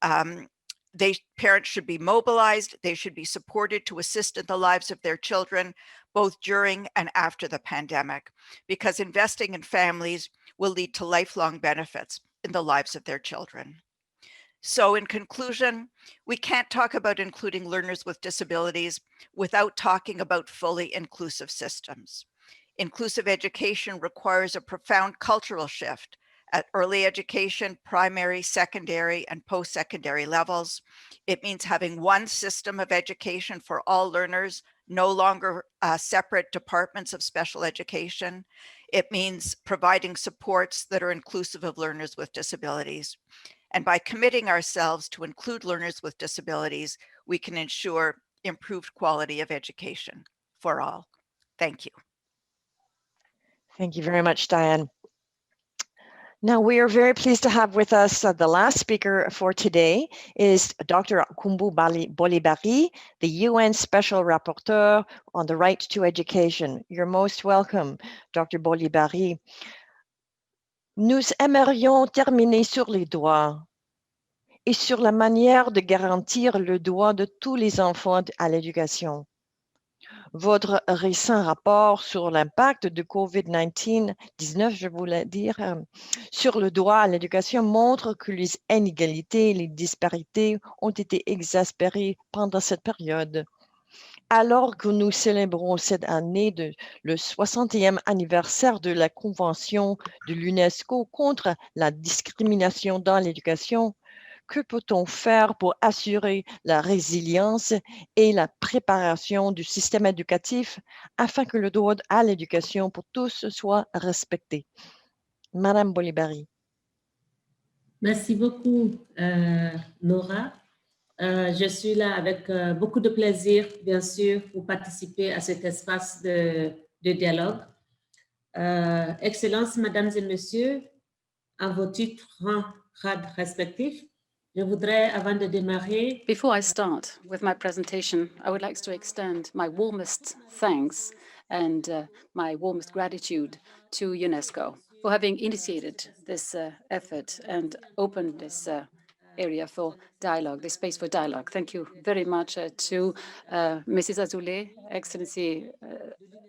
[SPEAKER 11] Parents should be mobilized, they should be supported to assist in the lives of their children, both during and after the pandemic, because investing in families will lead to lifelong benefits in the lives of their children. So in conclusion, we can't talk about including learners with disabilities without talking about fully inclusive systems. Inclusive education requires a profound cultural shift at early education, primary, secondary, and post-secondary levels. It means having one system of education for all learners, no longer separate departments of special education. It means providing supports that are inclusive of learners with disabilities. And by committing ourselves to include learners with disabilities, we can ensure improved quality of education for all. Thank you.
[SPEAKER 4] Thank you very much, Diane. Now, we are very pleased to have with us the last speaker for today is Dr. Kumbu Bolibari, the UN Special Rapporteur on the Right to Education. You're most welcome, Dr. Bolibari. Nous aimerions terminer sur les droits et sur la manière de garantir le droit de tous les enfants à l'éducation. Votre récent rapport sur l'impact de COVID-19, je voulais dire, sur le droit à l'éducation montre que les inégalités et les disparités ont été exaspérées pendant cette période. Alors que nous célébrons cette année le 60e anniversaire de la Convention de l'UNESCO contre la discrimination dans l'éducation, que peut-on faire pour assurer la résilience et la préparation du système éducatif afin que le droit à l'éducation pour tous soit respecté? Madame Bolibari.
[SPEAKER 12] Merci beaucoup, Nora. Je suis là avec beaucoup de plaisir, bien sûr, pour participer à cet espace de dialogue. Excellences, Mesdames et Messieurs, à vos titres grades respectifs. Je voudrais, avant de démarrer,
[SPEAKER 13] Before I start with my presentation, I would like to extend my warmest thanks and my warmest gratitude to UNESCO for having initiated this effort and opened this area for dialogue, this space for dialogue. Thank you very much to Mrs. Azoulay, Excellency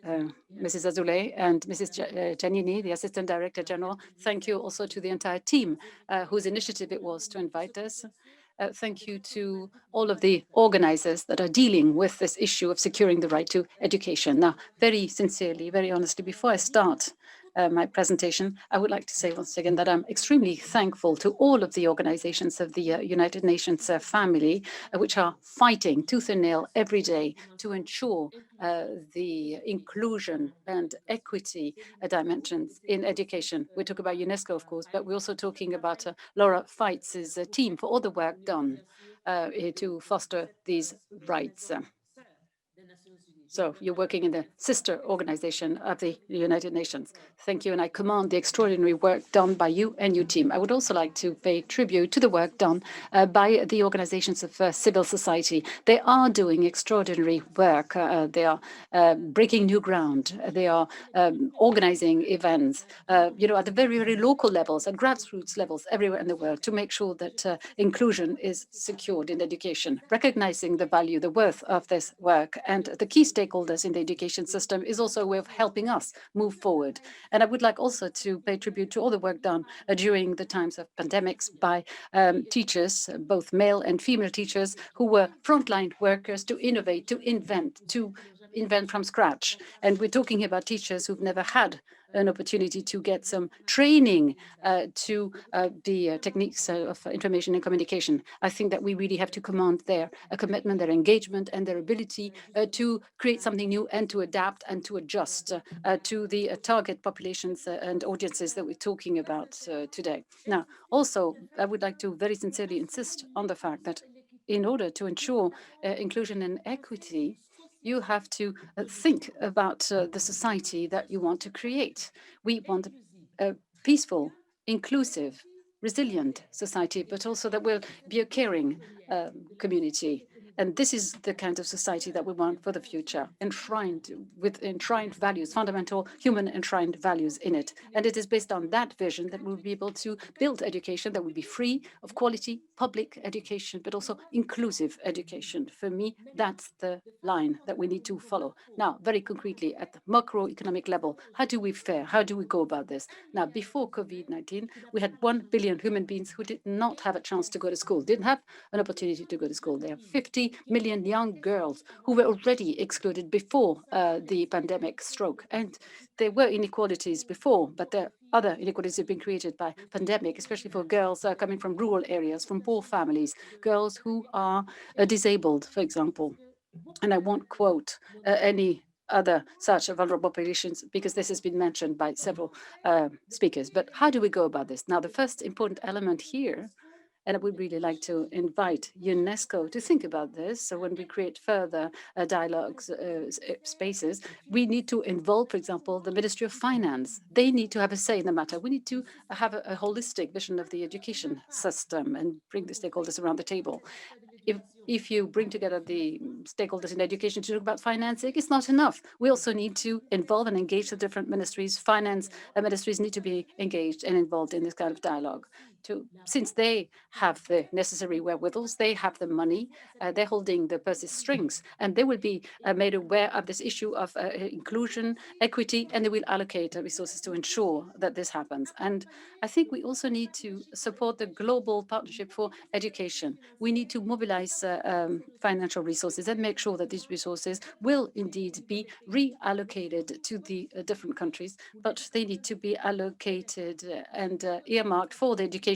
[SPEAKER 13] Mrs. Azoulay and Mrs. Giannini, the Assistant Director General. Thank you also to the entire team whose initiative it was to invite us. Thank you to all of the organizers that are dealing with this issue of securing the right to education. Now, very sincerely, very honestly, before I start my presentation, I would like to say once again that I'm extremely thankful to all of the organizations of the United Nations family, which are fighting tooth and nail every day to ensure the inclusion and equity dimensions in education. We talk about UNESCO, of course, but we're also talking about Laura Feitz's team for all the work done to foster these rights. So you're working in the sister organization of the United Nations. Thank you, and I commend the extraordinary work done by you and your team. I would also like to pay tribute to the work done by the organizations of civil society. They are doing extraordinary work. They are breaking new ground. They are organizing events, at the very, very local levels and grassroots levels everywhere in the world to make sure that inclusion is secured in education, recognizing the value, the worth of this work. And the key stakeholders in the education system is also a way of helping us move forward. And I would like also to pay tribute to all the work done during the times of pandemics by teachers, both male and female teachers, who were frontline workers to innovate, to invent from scratch. And we're talking about teachers who've never had an opportunity to get some training to the techniques of information and communication. I think that we really have to command their commitment, their engagement, and their ability to create something new and to adapt and to adjust to the target populations and audiences that we're talking about today. Now, also, I would like to very sincerely insist on the fact that in order to ensure inclusion and equity, you have to think about the society that you want to create. We want a peaceful, inclusive, resilient society, but also that will be a caring community. And this is the kind of society that we want for the future, enshrined with enshrined values, fundamental human enshrined values in it. And it is based on that vision that we'll be able to build education that will be free, of quality, public education, but also inclusive education. For me, that's the line that we need to follow. Now, very concretely, at the macroeconomic level, how do we fare? How do we go about this? Now, before COVID-19, we had 1 billion human beings who did not have a chance to go to school, didn't have an opportunity to go to school. There are 50 million young girls who were already excluded before the pandemic stroke. And there were inequalities before, but there are other inequalities have been created by pandemic, especially for girls coming from rural areas, from poor families, girls who are disabled, for example. And I won't quote any other such vulnerable populations because this has been mentioned by several speakers. But how do we go about this? Now, the first important element here, and I would really like to invite UNESCO to think about this. So when we create further dialogues spaces, we need to involve, for example, the Ministry of Finance. They need to have a say in the matter. We need to have a holistic vision of the education system and bring the stakeholders around the table. If you bring together the stakeholders in education to talk about financing, it's not enough. We also need to involve and engage the different ministries. Finance ministries need to be engaged and involved in this kind of dialogue. Since they have the necessary wherewithals, they have the money, they're holding the purse strings, and they will be made aware of this issue of inclusion, equity, and they will allocate resources to ensure that this happens. And I think we also need to support the global partnership for education. We need to mobilize financial resources and make sure that these resources will indeed be reallocated to the different countries, but they need to be allocated and earmarked for the education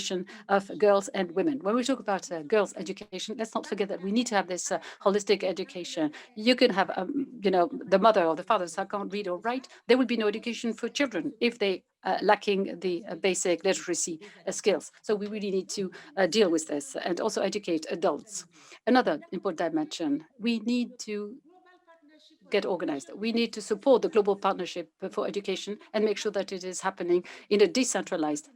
[SPEAKER 13] of girls and women. When we talk about girls' education, let's not forget that we need to have this holistic education. You can have, the mother or the fathers who can't read or write. There will be no education for children if they lacking the basic literacy skills. So we really need to deal with this and also educate adults. Another important dimension, we need to get organized. We need to support the global partnership for education and make sure that it is happening in a decentralized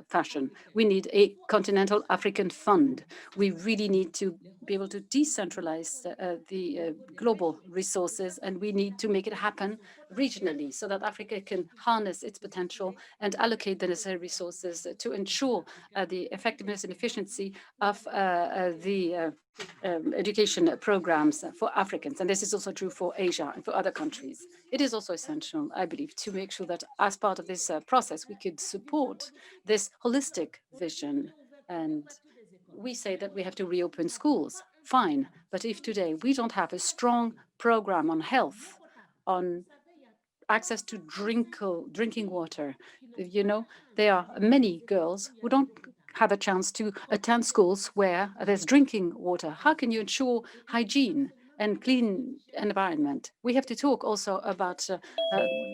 [SPEAKER 13] fashion. We need a continental African fund. We really need to be able to decentralize the global resources, and we need to make it happen regionally so that Africa can harness its potential and allocate the necessary resources to ensure the effectiveness and efficiency of the education programs for Africans. And this is also true for Asia and for other countries. It is also essential, I believe, to make sure that as part of this process, we could support this holistic vision. And we say that we have to reopen schools. Fine. But if today we don't have a strong program on health, on access to drinking water, there are many girls who don't have a chance to attend schools where there's drinking water. How can you ensure hygiene and clean environment? We have to talk also about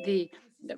[SPEAKER 13] the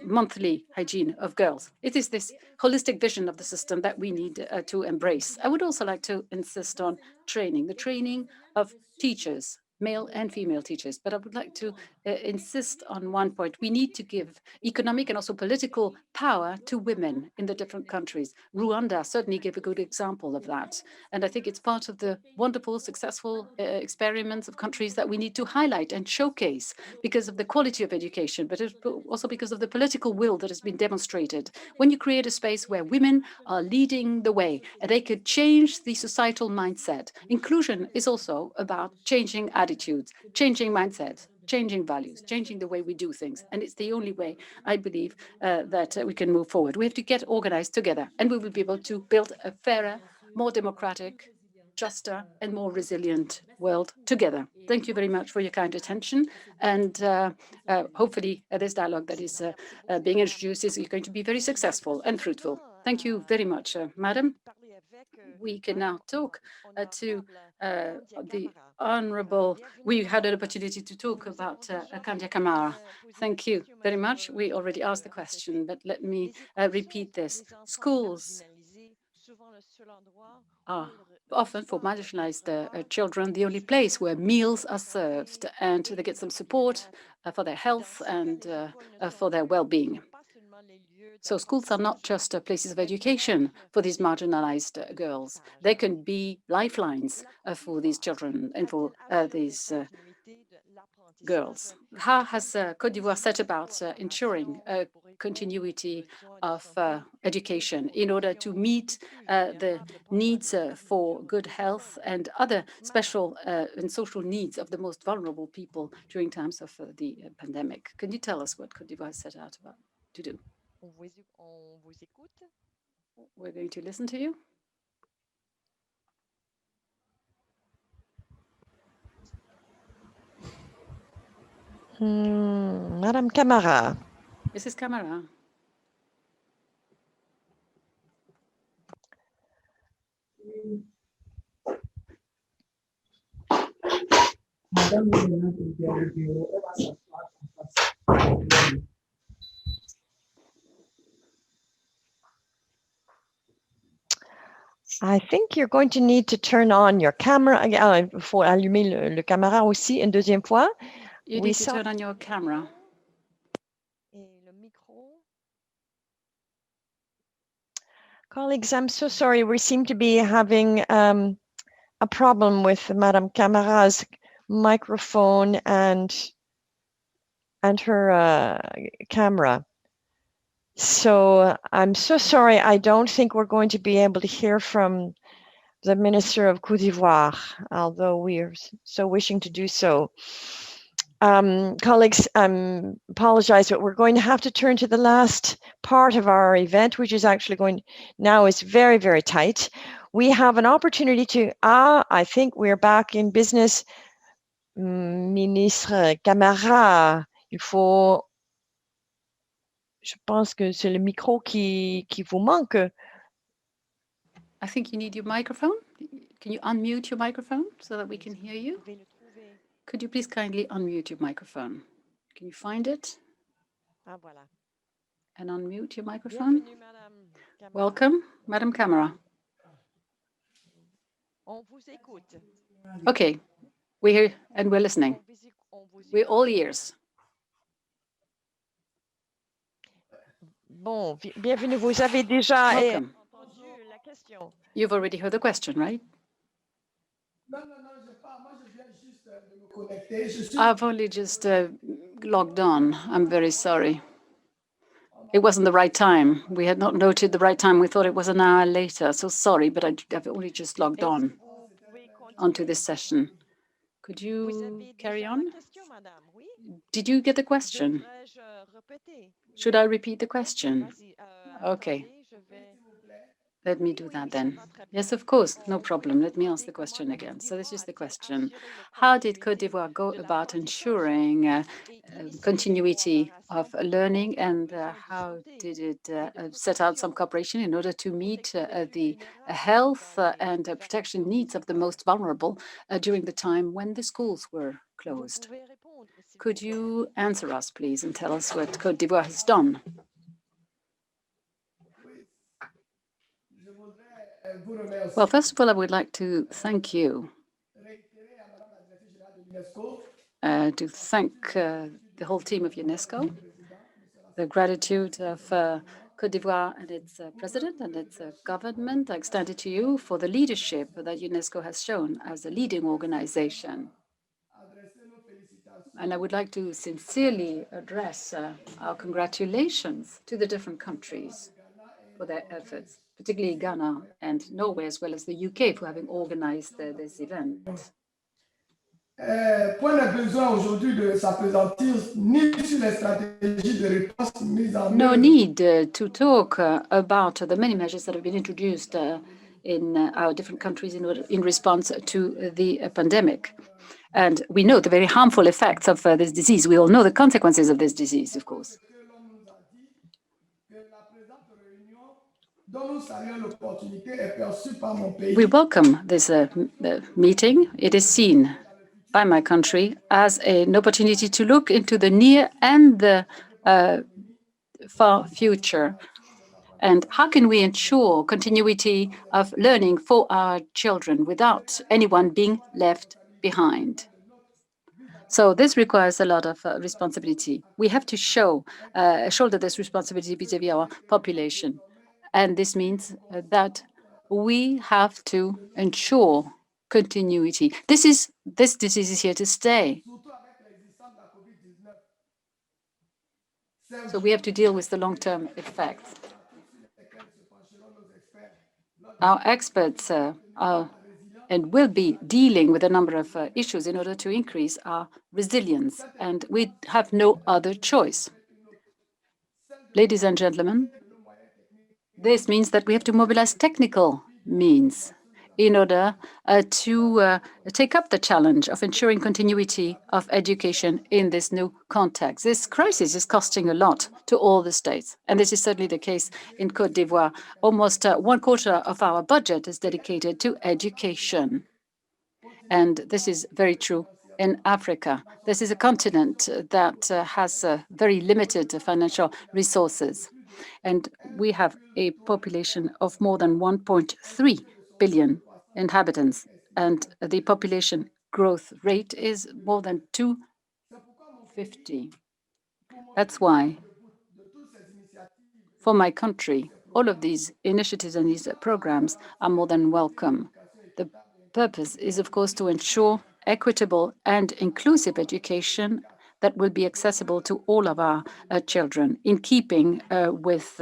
[SPEAKER 13] monthly hygiene of girls. It is this holistic vision of the system that we need to embrace. I would also like to insist on training, the training of teachers, male and female teachers. But I would like to insist on one point. We need to give economic and also political power to women in the different countries. Rwanda certainly gave a good example of that. And I think it's part of the wonderful, successful experiments of countries that we need to highlight and showcase because of the quality of education, but also because of the political will that has been demonstrated. When you create a space where women are leading the way and they could change the societal mindset, inclusion is also about changing attitudes, changing mindsets, changing values, changing the way we do things. And it's the only way, I believe, that we can move forward. We have to get organized together, and we will be able to build a fairer, more democratic, juster, and more resilient world together. Thank you very much for your kind attention. And hopefully this dialogue that is being introduced is going to be very successful and fruitful. Thank you very much, Madam. We can now talk to the Honorable. We had an opportunity to talk about Kandia Kamara. Thank you very much. We already asked the question, but let me repeat this. Schools are often for marginalized children the only place where meals are served and they get some support for their health and for their well-being. So schools are not just places of education for these marginalized girls. They can be lifelines for these children and for these girls. How has Côte d'Ivoire set about ensuring continuity of education in order to meet the needs for good health and other special and social needs of the most vulnerable people during times of the pandemic? Can you tell us what Côte d'Ivoire set out to do? We're going to listen to you.
[SPEAKER 4] Madame Camara.
[SPEAKER 13] Mrs. Camara.
[SPEAKER 4] I think you're going to need to turn on your camera. Il faut allumer le caméra aussi une deuxième fois.
[SPEAKER 13] You need to turn on your camera.
[SPEAKER 4] Colleagues, I'm so sorry. We seem to be having a problem with Madame Camara's microphone and her camera. So I'm so sorry. I don't think we're going to be able to hear from the Minister of Côte d'Ivoire, although we are so wishing to do so. Colleagues, apologize, but we're going to have to turn to the last part of our event, which is actually going now is very, very tight. We have an opportunity to, I think we're back in business. Ministre Camara, il faut, je pense que c'est le micro qui vous manque.
[SPEAKER 13] I think you need your microphone. Can you unmute your microphone so that we can hear you? Could you please kindly unmute your microphone? Can you find it?
[SPEAKER 4] Voilà.
[SPEAKER 13] And unmute your microphone. Welcome, Madame Camara.
[SPEAKER 4] On vous écoute.
[SPEAKER 13] Okay, we're here and we're listening. We're all ears.
[SPEAKER 4] Bon, bienvenue. Vous avez déjà
[SPEAKER 13] Welcome.
[SPEAKER 4] entendu la question.
[SPEAKER 13] You've already heard the question, right? I've only just logged on. I'm very sorry. It wasn't the right time. We had not noted the right time. We thought it was an hour later. So sorry, but I've only just logged on onto this session. Could you carry on? Did you get the question? Should I repeat the question? Okay. Let me do that then. Yes, of course, no problem. Let me ask the question again. So this is the question. How did Côte d'Ivoire go about ensuring continuity of learning, and how did it set out some cooperation in order to meet the health and protection needs of the most vulnerable during the time when the schools were closed? Could you answer us, please, and tell us what Côte d'Ivoire has done? Well, first of all, I would like to thank you, the whole team of UNESCO, the gratitude of Côte d'Ivoire and its president and its government. I extend it to you for the leadership that UNESCO has shown as a leading organization. And I would like to sincerely address our congratulations to the different countries for their efforts, particularly Ghana and Norway, as well as the UK, for having organized this event. No need to talk about the many measures that have been introduced in our different countries in response to the pandemic. And we know the very harmful effects of this disease. We all know the consequences of this disease, of course. We welcome this meeting. It is seen by my country as an opportunity to look into the near and the far future. And how can we ensure continuity of learning for our children without anyone being left behind? So this requires a lot of responsibility. We have to shoulder this responsibility vis-à-vis our population. And this means that we have to ensure continuity. This disease is here to stay. So we have to deal with the long-term effects. Our experts are and will be dealing with a number of issues in order to increase our resilience, and we have no other choice. Ladies and gentlemen, this means that we have to mobilize technical means in order to take up the challenge of ensuring continuity of education in this new context. This crisis is costing a lot to all the states, and this is certainly the case in Côte d'Ivoire. Almost 1/4 of our budget is dedicated to education. And this is very true in Africa. This is a continent that has very limited financial resources. And we have a population of more than 1.3 billion inhabitants, and the population growth rate is more than 250. That's why, for my country, all of these initiatives and these programs are more than welcome. The purpose is, of course, to ensure equitable and inclusive education that will be accessible to all of our children, in keeping with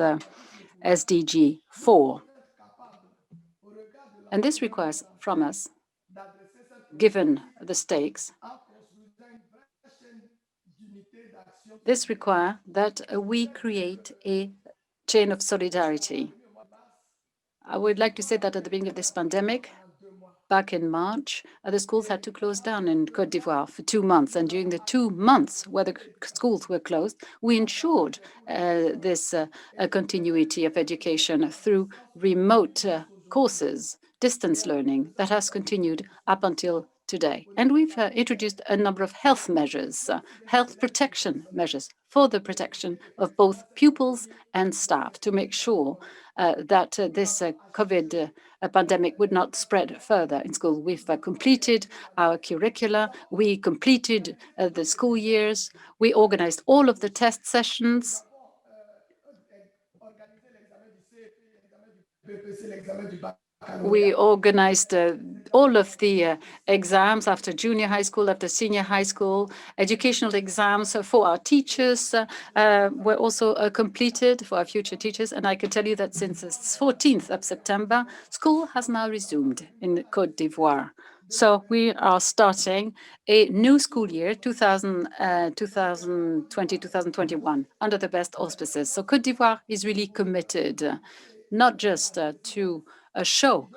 [SPEAKER 13] SDG 4. And this requires from us, given the stakes, this requires that we create a chain of solidarity. I would like to say that at the beginning of this pandemic, back in March, the schools had to close down in Côte d'Ivoire for 2 months. And during the 2 months where the schools were closed, we ensured this continuity of education through remote courses, distance learning that has continued up until today. And we've introduced a number of health measures, health protection measures for the protection of both pupils and staff to make sure that this COVID pandemic would not spread further in school. We've completed our curricula. We completed the school years. We organized all of the test sessions. We organized all of the exams after junior high school, after senior high school. Educational exams for our teachers were also completed for our future teachers. And I can tell you that since the 14th of September, school has now resumed in Côte d'Ivoire. So we are starting a new school year, 2020-2021, under the best auspices. So Côte d'Ivoire is really committed, not just to show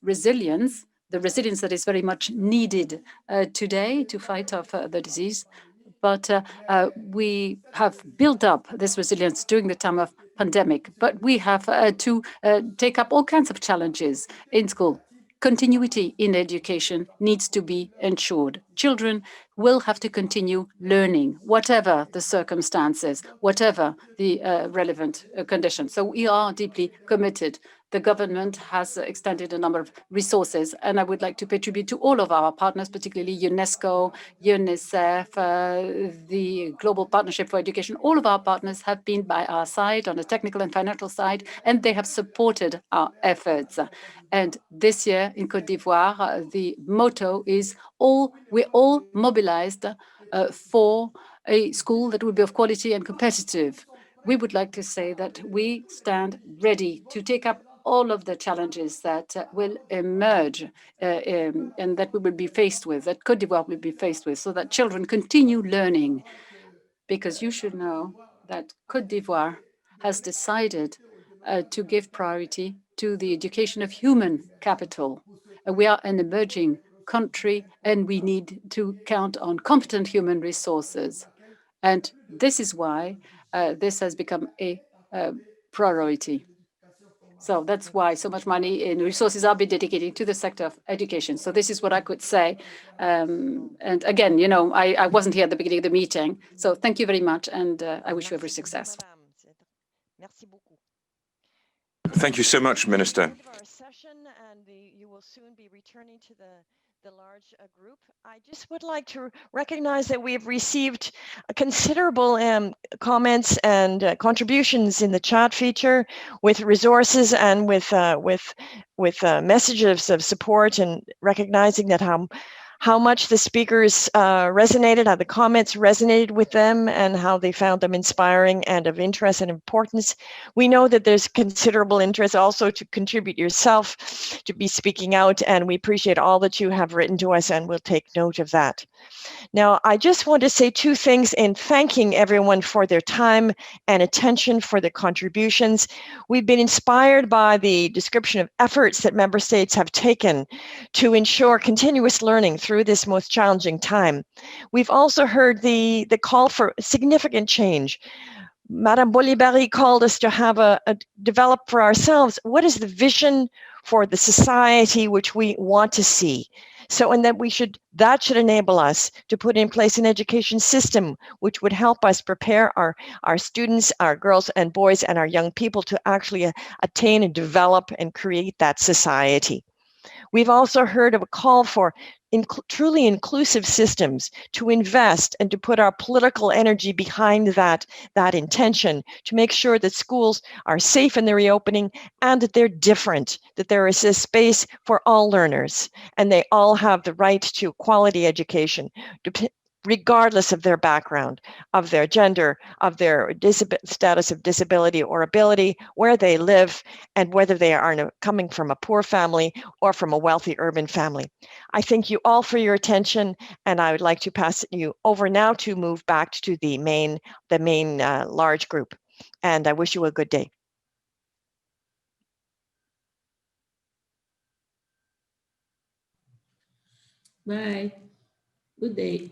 [SPEAKER 13] resilience, the resilience that is very much needed today to fight off the disease, but we have built up this resilience during the time of pandemic. But we have to take up all kinds of challenges in school. Continuity in education needs to be ensured. Children will have to continue learning, whatever the circumstances, whatever the relevant conditions. So we are deeply committed. The government has extended a number of resources, and I would like to pay tribute to all of our partners, particularly UNESCO, UNICEF, the Global Partnership for Education. All of our partners have been by our side on the technical and financial side, and they have supported our efforts. And this year in Côte d'Ivoire, the motto is we're all mobilized for a school that will be of quality and competitive. We would like to say that we stand ready to take up all of the challenges that will emerge and that we will be faced with, that Côte d'Ivoire will be faced with, so that children continue learning. Because you should know that Côte d'Ivoire has decided to give priority to the education of human capital. We are an emerging country, and we need to count on competent human resources. And this is why this has become a priority. So that's why so much money and resources are being dedicated to the sector of education. So this is what I could say. And again, you know, I wasn't here at the beginning of the meeting. So thank you very much, and I wish you every success.
[SPEAKER 1] Thank you so much, Minister.
[SPEAKER 4] Our session, and you will soon be returning to the large group. I just would like to recognize that we have received considerable comments and contributions in the chat feature, with resources and with messages of support, and recognizing that how much the speakers resonated, how the comments resonated with them, and how they found them inspiring and of interest and importance. We know that there's considerable interest also to contribute yourself, to be speaking out, and we appreciate all that you have written to us, and we'll take note of that. Now, I just want to say two things in thanking everyone for their time and attention, for their contributions. We've been inspired by the description of efforts that member states have taken to ensure continuous learning through this most challenging time. We've also heard the call for significant change. Madame Bolibari called us to have develop for ourselves what is the vision for the society which we want to see. So, and that should enable us to put in place an education system which would help us prepare our students, our girls and boys, and our young people to actually attain and develop and create that society. We've also heard of a call for truly inclusive systems, to invest and to put our political energy behind that intention, to make sure that schools are safe in the reopening and that they're different, that there is a space for all learners and they all have the right to quality education, regardless of their background, of their gender, of their status of disability or ability, where they live, and whether they are coming from a poor family or from a wealthy urban family. I thank you all for your attention, and I would like to pass you over now to move back to the main large group. And I wish you a good day.
[SPEAKER 12] Bye. Good day.